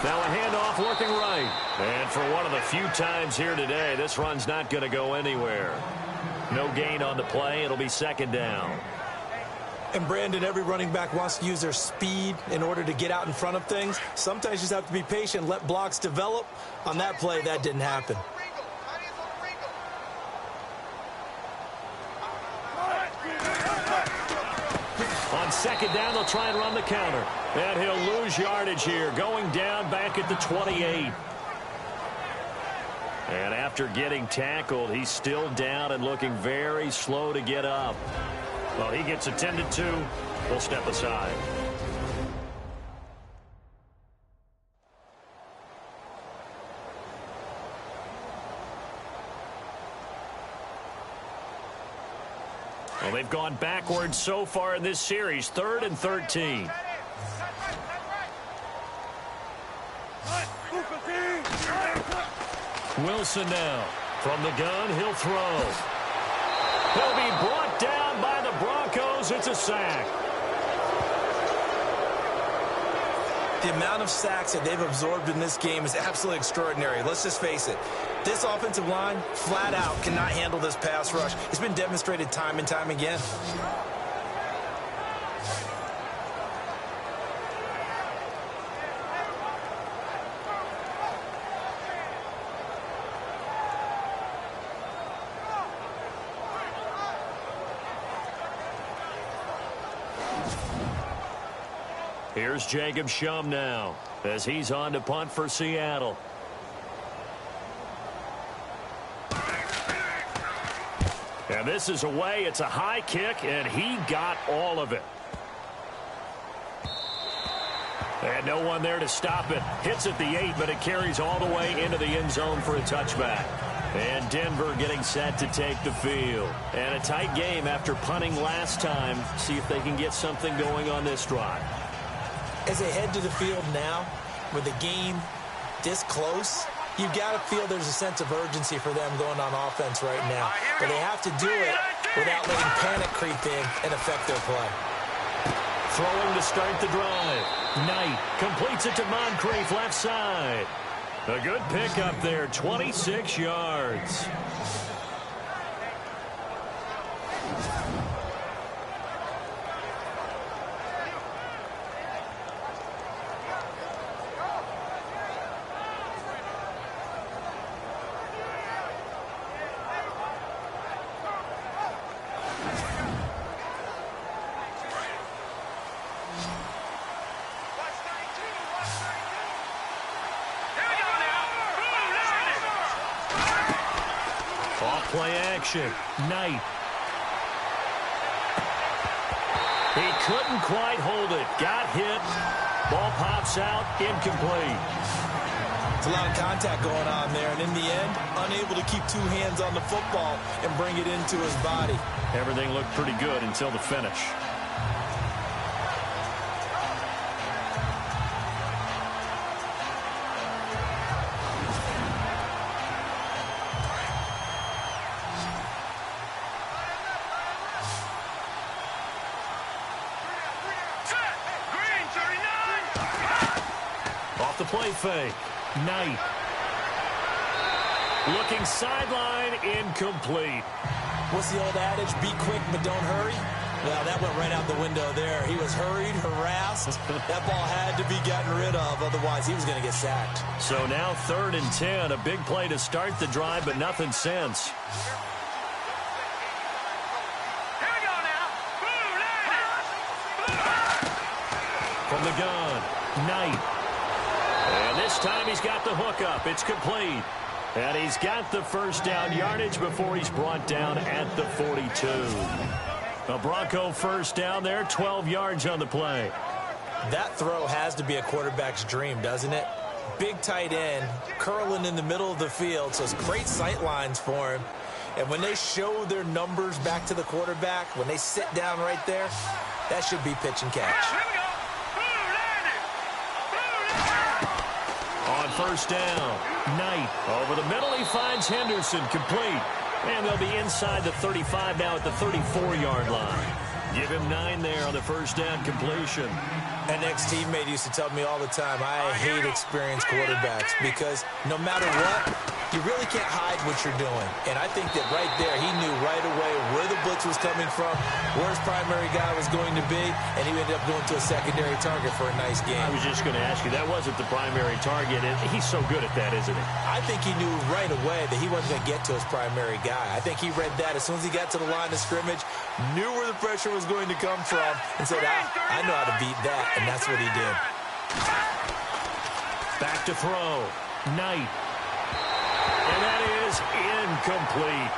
Speaker 2: Now a handoff looking right. And for one of the few times here today, this run's not going to go anywhere. No gain on the play. It'll be second down.
Speaker 3: And Brandon, every running back wants to use their speed in order to get out in front of things. Sometimes you just have to be patient, let blocks develop. On that play, that didn't happen.
Speaker 2: On second down, they'll try and run the counter. And he'll lose yardage here, going down back at the 28. And after getting tackled, he's still down and looking very slow to get up. Well, he gets attended to. We'll step aside. Well, they've gone backwards so far in this series. 3rd and 13. Wilson now. From the gun, he'll throw. He'll be brought down by the Broncos. It's a sack.
Speaker 3: The amount of sacks that they've absorbed in this game is absolutely extraordinary. Let's just face it. This offensive line, flat out, cannot handle this pass rush. It's been demonstrated time and time again.
Speaker 2: Here's Jacob Shum now as he's on to punt for Seattle. And this is away. It's a high kick, and he got all of it. And no one there to stop it. Hits at the 8, but it carries all the way into the end zone for a touchback. And Denver getting set to take the field. And a tight game after punting last time. See if they can get something going on this drive.
Speaker 3: As they head to the field now, with the game this close, you've got to feel there's a sense of urgency for them going on offense right now. But they have to do it without letting panic creep in and affect their play.
Speaker 2: Throwing to start the drive. Knight completes it to Moncrief left side. A good pickup there, 26 yards. Play action. Knight. He couldn't quite hold it. Got hit. Ball pops out. Incomplete.
Speaker 3: It's a lot of contact going on there, and in the end, unable to keep two hands on the football and bring it into his body.
Speaker 2: Everything looked pretty good until the finish. The play fake. Knight. Looking sideline, incomplete.
Speaker 3: What's the old adage? Be quick, but don't hurry. Well, that went right out the window there. He was hurried, harassed. That ball had to be gotten rid of. Otherwise, he was going to get sacked.
Speaker 2: So now 3rd and 10. A big play to start the drive, but nothing since.
Speaker 4: Here we go now.
Speaker 2: From the gun, Knight. And this time he's got the hook up. It's complete. And he's got the first down yardage before he's brought down at the 42. A Bronco first down there, 12 yards on the play.
Speaker 3: That throw has to be a quarterback's dream, doesn't it? Big tight end, curling in the middle of the field, so it's great sight lines for him. And when they show their numbers back to the quarterback, when they sit down right there, that should be pitch and catch.
Speaker 2: On first down, Knight over the middle. He finds Henderson, complete. And they'll be inside the 35 now at the 34-yard line. Give him 9 there on the first down completion.
Speaker 3: An ex-teammate used to tell me all the time, I hate experienced quarterbacks because no matter what, you really can't hide what you're doing. And I think that right there, he knew right away where the blitz was coming from, where his primary guy was going to be, and he ended up going to a secondary target for a nice game.
Speaker 2: I was just going to ask you, that wasn't the primary target, and he's so good at that, isn't he?
Speaker 3: I think he knew right away that he wasn't going to get to his primary guy. I think he read that as soon as he got to the line of scrimmage, knew where the pressure was going to come from, and said, I know how to beat that, and that's what he did.
Speaker 2: Back to throw, Knight. And that is incomplete.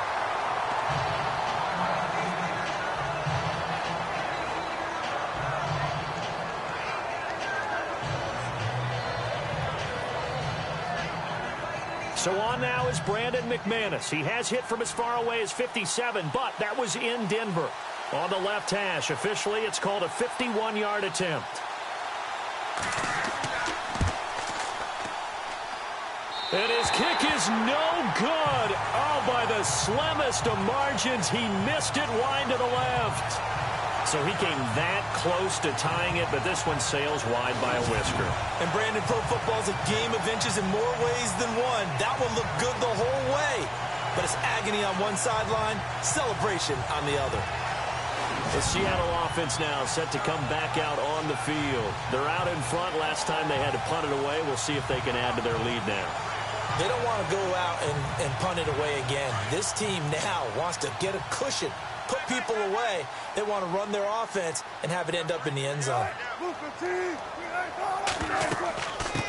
Speaker 2: So on now is Brandon McManus. He has hit from as far away as 57, but that was in Denver. On the left hash, officially it's called a 51-yard attempt. And his kick is no good. Oh, by the slimmest of margins, he missed it wide to the left. So he came that close to tying it, but this one sails wide by a whisker.
Speaker 3: And Brandon, pro football is a game of inches in more ways than one. That one looked good the whole way. But it's agony on one sideline, celebration on the other.
Speaker 2: The Seattle offense now set to come back out on the field. They're out in front. Last time they had to punt it away. We'll see if they can add to their lead now.
Speaker 3: They don't want to go out and punt it away again. This team now wants to get a cushion, put people away. They want to run their offense and have it end up in the end zone.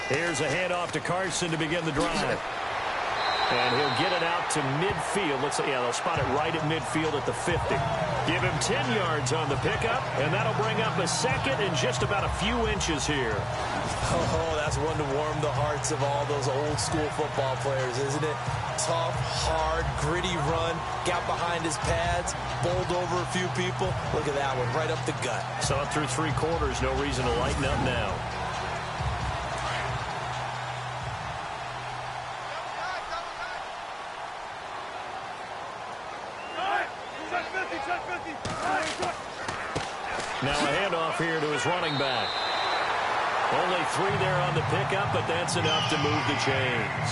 Speaker 2: Here's a handoff to Carson to begin the drive. And he'll get it out to midfield. Looks like, yeah, they'll spot it right at midfield at the 50. Give him 10 yards on the pickup, and that'll bring up a second and just about a few inches here.
Speaker 3: Oh, that's one to warm the hearts of all those old school football players, isn't it? Tough, hard, gritty run, got behind his pads, bowled over a few people. Look at that one, right up the gut.
Speaker 2: Saw it through 3 quarters, no reason to lighten up now. Now a handoff here to his running back. Only 3 there on the pickup, but that's enough to move the chains.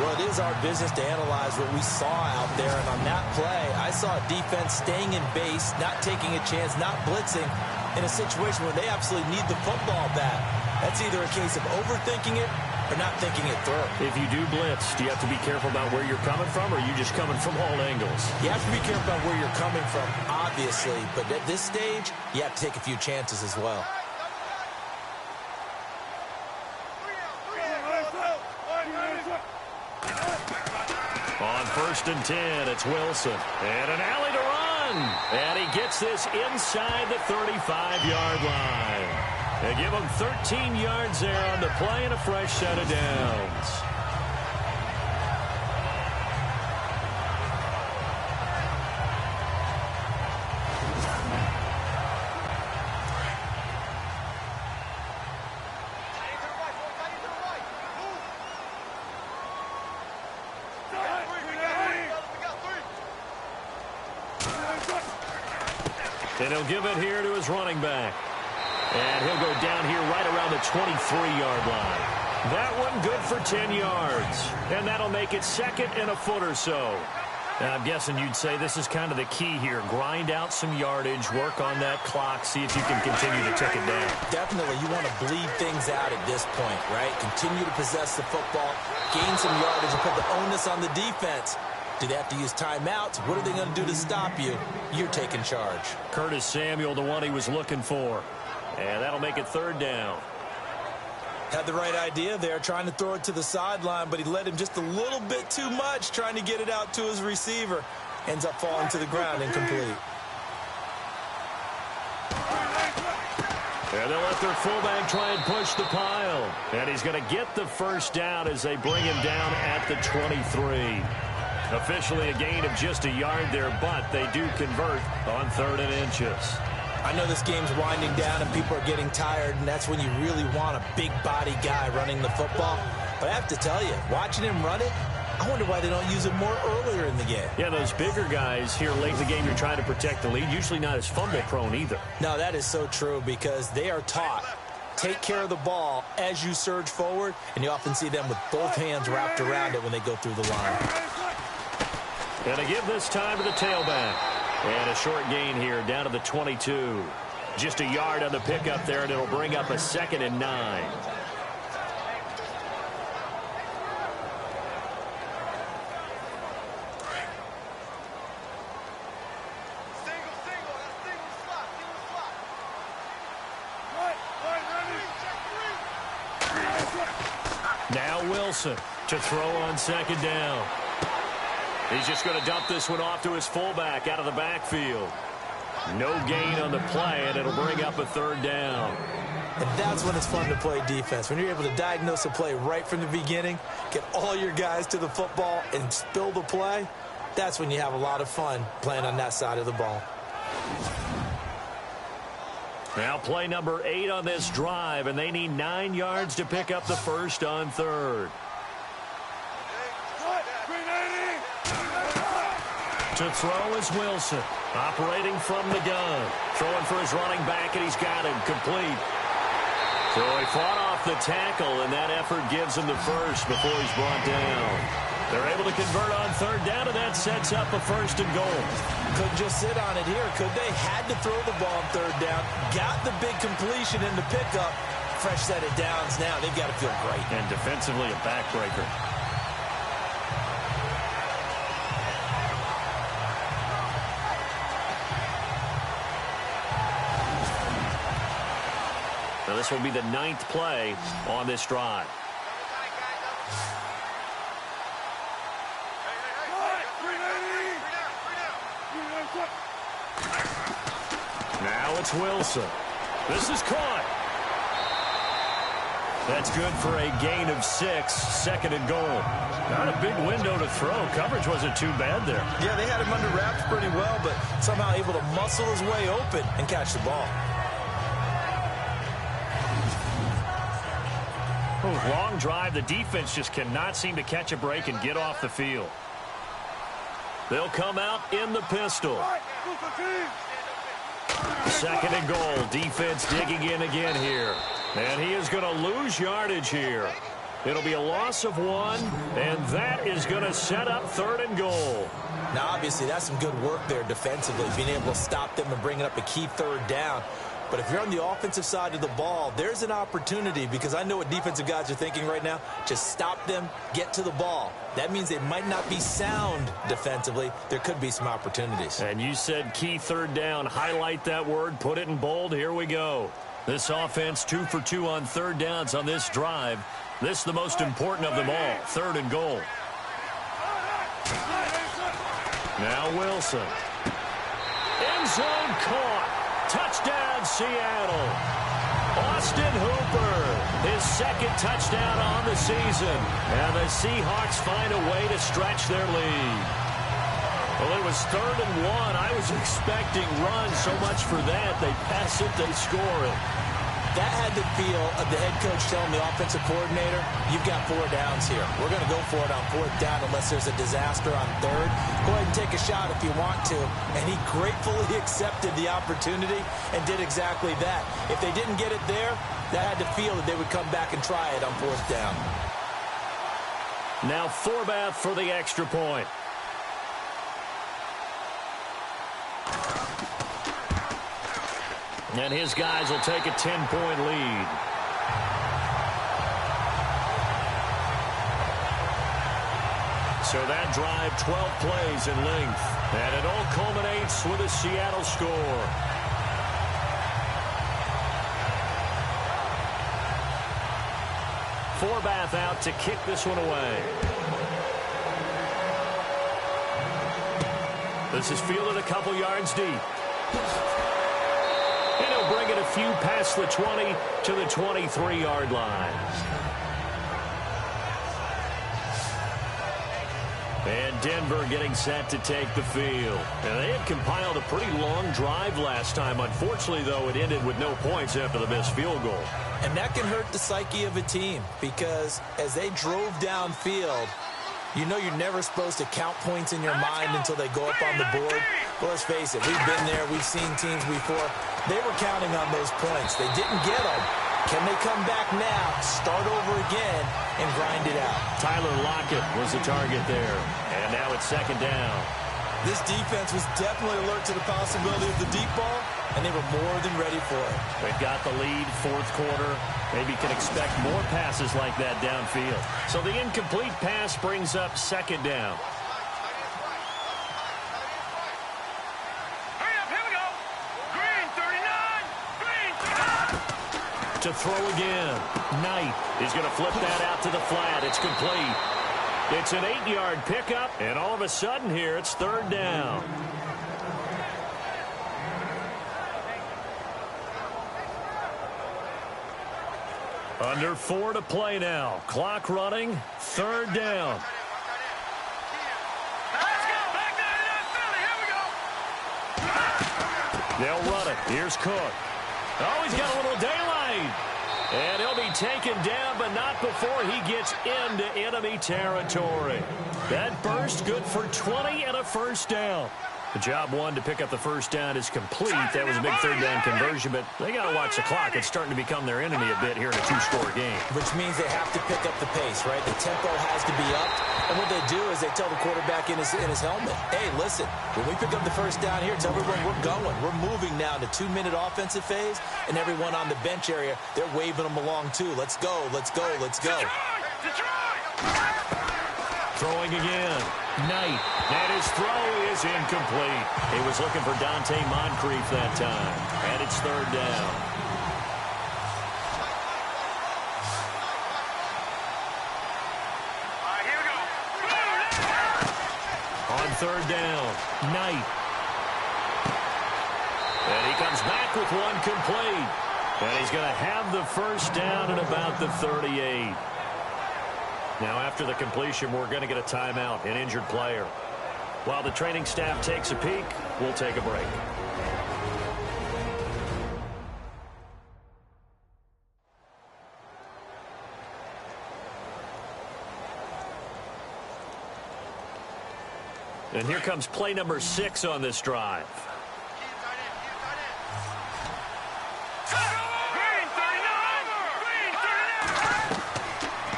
Speaker 3: Well, it is our business to analyze what we saw out there, and on that play, I saw a defense staying in base, not taking a chance, not blitzing, in a situation where they absolutely need the football back. That's either a case of overthinking it or not thinking it through.
Speaker 2: If you do blitz, do you have to be careful about where you're coming from, or are you just coming from all angles?
Speaker 3: You have to be careful about where you're coming from, obviously, but at this stage, you have to take a few chances as well.
Speaker 2: On 1st and 10, it's Wilson. And an alley to run. And he gets this inside the 35-yard line. They give him 13 yards there on the play and a fresh set of downs. And he'll give it here to his running back. And he'll go down here right around the 23-yard line. That one good for 10 yards. And that'll make it 2nd and a foot or so. I'm guessing you'd say this is kind of the key here. Grind out some yardage, work on that clock, see if you can continue to tick it down.
Speaker 3: Definitely, you want to bleed things out at this point, right? Continue to possess the football, gain some yardage, and put the onus on the defense. Do they have to use timeouts? What are they going to do to stop you? You're taking charge.
Speaker 2: Curtis Samuel, the one he was looking for. And that'll make it third down.
Speaker 3: Had the right idea there, trying to throw it to the sideline, but he led him just a little bit too much, trying to get it out to his receiver. Ends up falling to the ground, incomplete.
Speaker 2: And they'll let their fullback try and push the pile. And he's going to get the first down as they bring him down at the 23. Officially a gain of just a yard there, but they do convert on 3rd and inches.
Speaker 3: I know this game's winding down and people are getting tired, and that's when you really want a big body guy running the football. But I have to tell you, watching him run it, I wonder why they don't use it more earlier in the game.
Speaker 2: Yeah, those bigger guys here late in the game, you're trying to protect the lead, usually not as fumble prone either.
Speaker 3: No, that is so true because they are taught, take care of the ball as you surge forward, and you often see them with both hands wrapped around it when they go through the line.
Speaker 2: And to give this time to the tailback. And a short gain here down to the 22. Just a yard on the pickup there, and it'll bring up a 2nd and 9. Now Wilson to throw on 2nd down. He's just going to dump this one off to his fullback out of the backfield. No gain on the play, and it'll bring up a 3rd down.
Speaker 3: And that's when it's fun to play defense. When you're able to diagnose a play right from the beginning, get all your guys to the football, and spill the play, that's when you have a lot of fun playing on that side of the ball.
Speaker 2: Now play number 8 on this drive, and they need 9 yards to pick up the first on 3rd. To throw is Wilson, operating from the gun. Throwing for his running back, and he's got him complete. So he fought off the tackle, and that effort gives him the first before he's brought down. They're able to convert on 3rd down, and that sets up a 1st and goal.
Speaker 3: Couldn't just sit on it here, could they? Had to throw the ball on 3rd down. Got the big completion in the pickup. Fresh set of downs now. They've got to feel great.
Speaker 2: And defensively, a backbreaker. Now this will be the 9th play on this drive. Now it's Wilson. This is caught. That's good for a gain of 6, 2nd and goal. Not a big window to throw. Coverage wasn't too bad there.
Speaker 3: Yeah, they had him under wraps pretty well, but somehow able to muscle his way open and catch the ball.
Speaker 2: Long drive. The defense just cannot seem to catch a break and get off the field. They'll come out in the pistol. 2nd and goal. Defense digging in again here. And he is going to lose yardage here. It'll be a loss of 1, and that is going to set up 3rd and goal.
Speaker 3: Now, obviously, that's some good work there defensively, being able to stop them and bringing up a key 3rd down. But if you're on the offensive side of the ball, there's an opportunity, because I know what defensive guys are thinking right now. Just stop them, get to the ball. That means they might not be sound defensively. There could be some opportunities.
Speaker 2: And you said key 3rd down. Highlight that word. Put it in bold. Here we go. This offense 2 for 2 on 3rd downs on this drive. This is the most important of them all. 3rd and goal. Now Wilson. End zone caught. Touchdown, Seattle. Austin Hooper, his 2nd touchdown on the season. And the Seahawks find a way to stretch their lead. Well, it was 3rd and 1. I was expecting runs so much for that. They pass it, they score it.
Speaker 3: That had the feel of the head coach telling the offensive coordinator, you've got 4 downs here. We're going to go for it on 4th down unless there's a disaster on 3rd. Go ahead and take a shot if you want to. And he gratefully accepted the opportunity and did exactly that. If they didn't get it there, that had the feel that they would come back and try it on 4th down.
Speaker 2: Now Forbath for the extra point. And his guys will take a 10-point lead. So that drive, 12 plays in length. And it all culminates with a Seattle score. Forbath out to kick this one away. This is fielded a couple yards deep. And he'll bring it a few past the 20 to the 23-yard line. And Denver getting set to take the field. And they had compiled a pretty long drive last time. Unfortunately, though, it ended with no points after the missed field goal.
Speaker 3: And that can hurt the psyche of a team because as they drove downfield, you know you're never supposed to count points in your mind until they go up on the board. Well, let's face it, we've been there. We've seen teams before. They were counting on those points. They didn't get them. Can they come back now, start over again, and grind it out?
Speaker 2: Tyler Lockett was the target there. And now it's second down.
Speaker 3: This defense was definitely alert to the possibility of the deep ball, and they were more than ready for it.
Speaker 2: They've got the lead, fourth quarter. Maybe can expect more passes like that downfield. So the incomplete pass brings up second down.
Speaker 4: Hurry up, here we go. Green 39. Green 39.
Speaker 2: To throw again. Knight is going to flip that out to the flat. It's complete. It's an 8-yard pickup, and all of a sudden here it's third down. Under 4 to play now. Clock running. Third down.
Speaker 4: Let's go. Back 99 Philly. Here we go.
Speaker 2: They'll run it. Here's Cook. Oh, he's got a little daylight. And he'll be taken down, but not before he gets into enemy territory. That burst good for 20 and a first down. The job one to pick up the first down is complete. That was a big third down conversion, but they got to watch the clock. It's starting to become their enemy a bit here in a two-score game.
Speaker 3: Which means they have to pick up the pace, right? The tempo has to be upped. And what they do is they tell the quarterback in his helmet, hey, listen, when we pick up the first down here, tell everyone we're going. We're moving now to 2-minute offensive phase, and everyone on the bench area, they're waving them along too. Let's go, let's go, let's go.
Speaker 2: Throwing again. Knight. And his throw is incomplete. He was looking for Dante Moncrief that time. And it's third down.
Speaker 4: All right, here we go.
Speaker 2: On third down, Knight. And he comes back with one complete. And he's going to have the first down at about the 38. Now, after the completion, we're going to get a timeout, an injured player. While the training staff takes a peek, we'll take a break. And here comes play number 6 on this drive.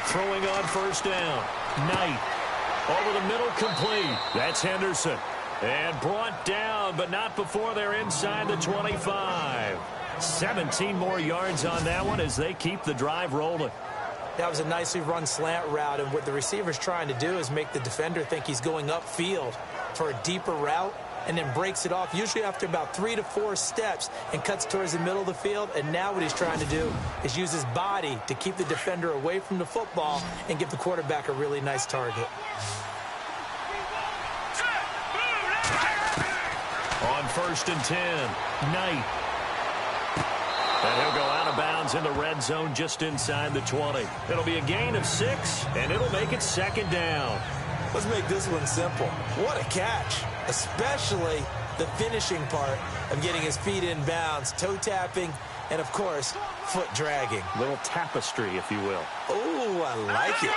Speaker 2: Throwing on first down. Knight. Over the middle, complete. That's Henderson. And brought down, but not before they're inside the 25. 17 more yards on that one as they keep the drive rolling.
Speaker 3: That was a nicely run slant route, and what the receiver's trying to do is make the defender think he's going upfield for a deeper route, and then breaks it off, usually after about 3 to 4 steps, and cuts towards the middle of the field. And now what he's trying to do is use his body to keep the defender away from the football and give the quarterback a really nice target.
Speaker 2: On first and 10, Knight. And he'll go out of bounds in the red zone just inside the 20. It'll be a gain of 6, and it'll make it second down.
Speaker 3: Let's make this one simple. What a catch, especially the finishing part of getting his feet in bounds, toe tapping, and, of course, foot dragging.
Speaker 2: Little tapestry, if you will.
Speaker 3: Oh, I like it.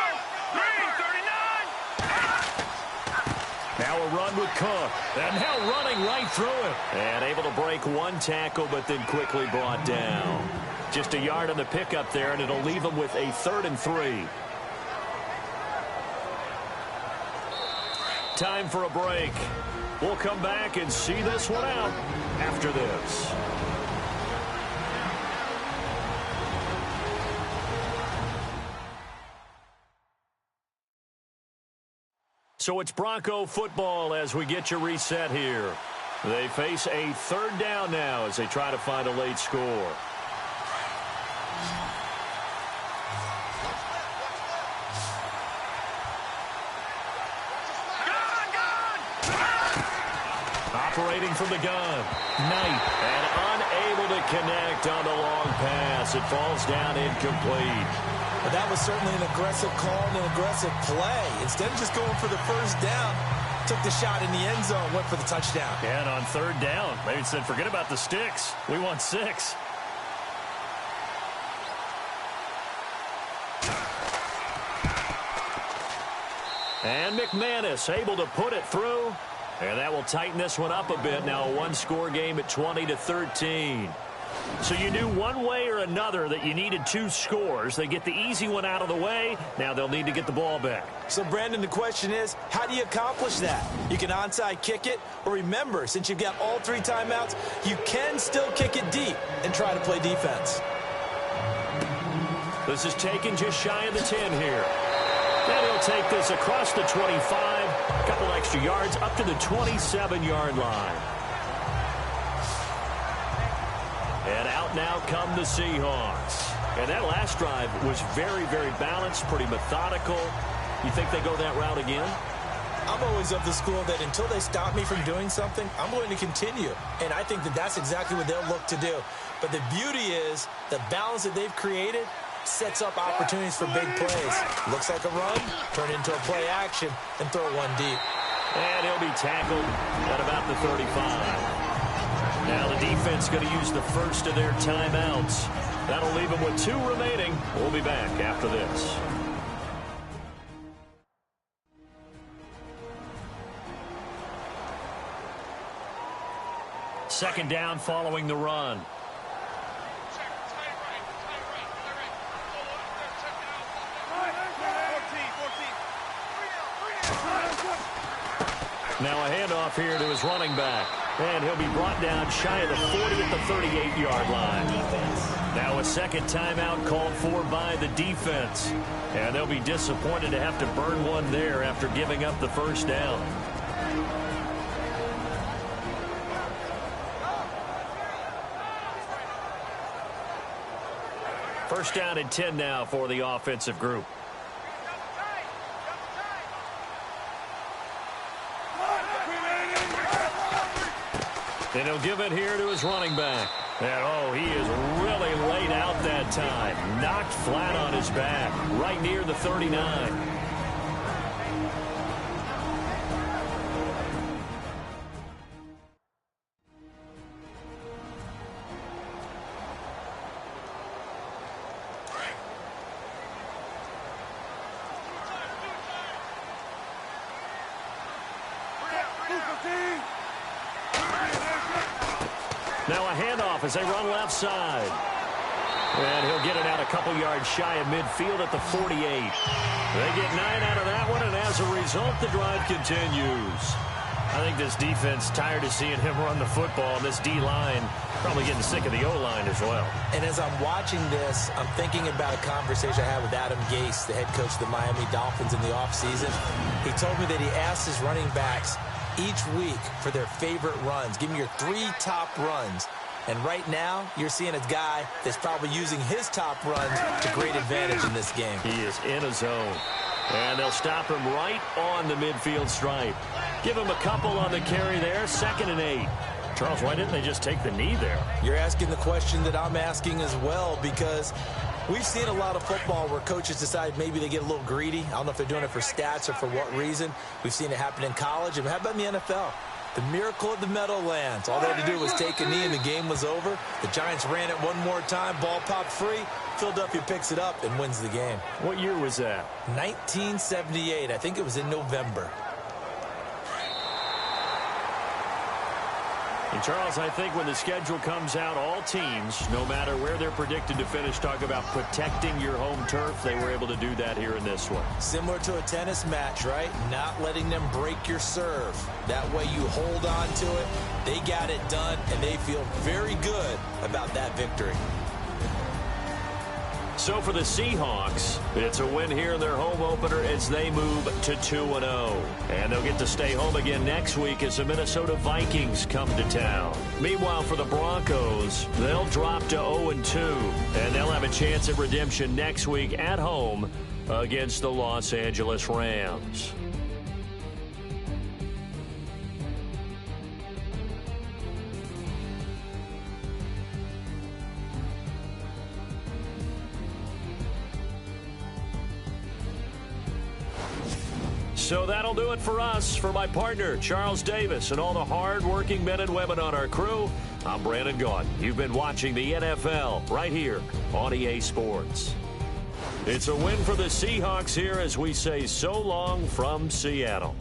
Speaker 2: Now a run with Cook. And now running right through it. And able to break one tackle, but then quickly brought down. Just a yard on the pickup there, and it'll leave him with a 3rd and 3. Time for a break. We'll come back and see this one out after this. So it's Bronco football as we get you reset here. They face a third down now as they try to find a late score. Operating from the gun, Knight, and unable to connect on the long pass. It falls down incomplete.
Speaker 3: But that was certainly an aggressive call and an aggressive play. Instead of just going for the first down, took the shot in the end zone, went for the touchdown.
Speaker 2: Yeah, and on third down, they said, forget about the sticks. We want 6. And McManus able to put it through. And that will tighten this one up a bit. Now a one-score game at 20-13. So you knew one way or another that you needed 2 scores. They get the easy one out of the way. Now they'll need to get the ball back.
Speaker 3: So, Brandon, the question is, how do you accomplish that? You can onside kick it, or remember, since you've got all 3 timeouts, you can still kick it deep and try to play defense.
Speaker 2: This is taken just shy of the 10 here. And he'll take this across the 25, a couple extra yards up to the 27-yard line. And out now come the Seahawks. And that last drive was very, very balanced, pretty methodical. You think they go that route again?
Speaker 3: I'm always of the school that until they stop me from doing something, I'm going to continue. And I think that that's exactly what they'll look to do. But the beauty is the balance that they've created sets up opportunities for big plays. Looks like a run, turn into a play action, and throw one deep.
Speaker 2: And he'll be tackled at about the 35. Now the defense going to use the first of their timeouts. That'll leave them with 2 remaining. We'll be back after this. Second down following the run. Now a handoff here to his running back. And he'll be brought down shy of the 40 at the 38-yard line. Now a second timeout called for by the defense. And they'll be disappointed to have to burn one there after giving up the first down. First down and 10 now for the offensive group. And he'll give it here to his running back. And, oh, he is really laid out that time. Knocked flat on his back, right near the 39. Now a handoff as they run left side. And he'll get it out a couple yards shy of midfield at the 48. They get 9 out of that one, and as a result, the drive continues. I think this defense tired of seeing him run the football, and this D-line probably getting sick of the O-line as well. And as I'm watching this, I'm thinking about a conversation I had with Adam Gase, the head coach of the Miami Dolphins in the offseason. He told me that he asked his running backs each week for their favorite runs. Give me your 3 top runs. And right now, you're seeing a guy that's probably using his top runs to great advantage in this game. He is in a zone. And they'll stop him right on the midfield stripe. Give him a couple on the carry there. 2nd and 8. Charles, why didn't they just take the knee there? You're asking the question that I'm asking as well, because we've seen a lot of football where coaches decide maybe they get a little greedy. I don't know if they're doing it for stats or for what reason. We've seen it happen in college. And how about in the NFL? The miracle of the Meadowlands. All they had to do was take a knee and the game was over. The Giants ran it one more time. Ball popped free. Philadelphia picks it up and wins the game. What year was that? 1978. I think it was in November. And Charles, I think when the schedule comes out, all teams, no matter where they're predicted to finish, talk about protecting your home turf. They were able to do that here in this one. Similar to a tennis match, right? Not letting them break your serve. That way you hold on to it. They got it done, and they feel very good about that victory. So for the Seahawks, it's a win here in their home opener as they move to 2-0. And they'll get to stay home again next week as the Minnesota Vikings come to town. Meanwhile, for the Broncos, they'll drop to 0-2. And they'll have a chance at redemption next week at home against the Los Angeles Rams. So that'll do it for us. For my partner, Charles Davis, and all the hard-working men and women on our crew, I'm Brandon Gaudin. You've been watching the NFL right here on EA Sports. It's a win for the Seahawks here as we say so long from Seattle.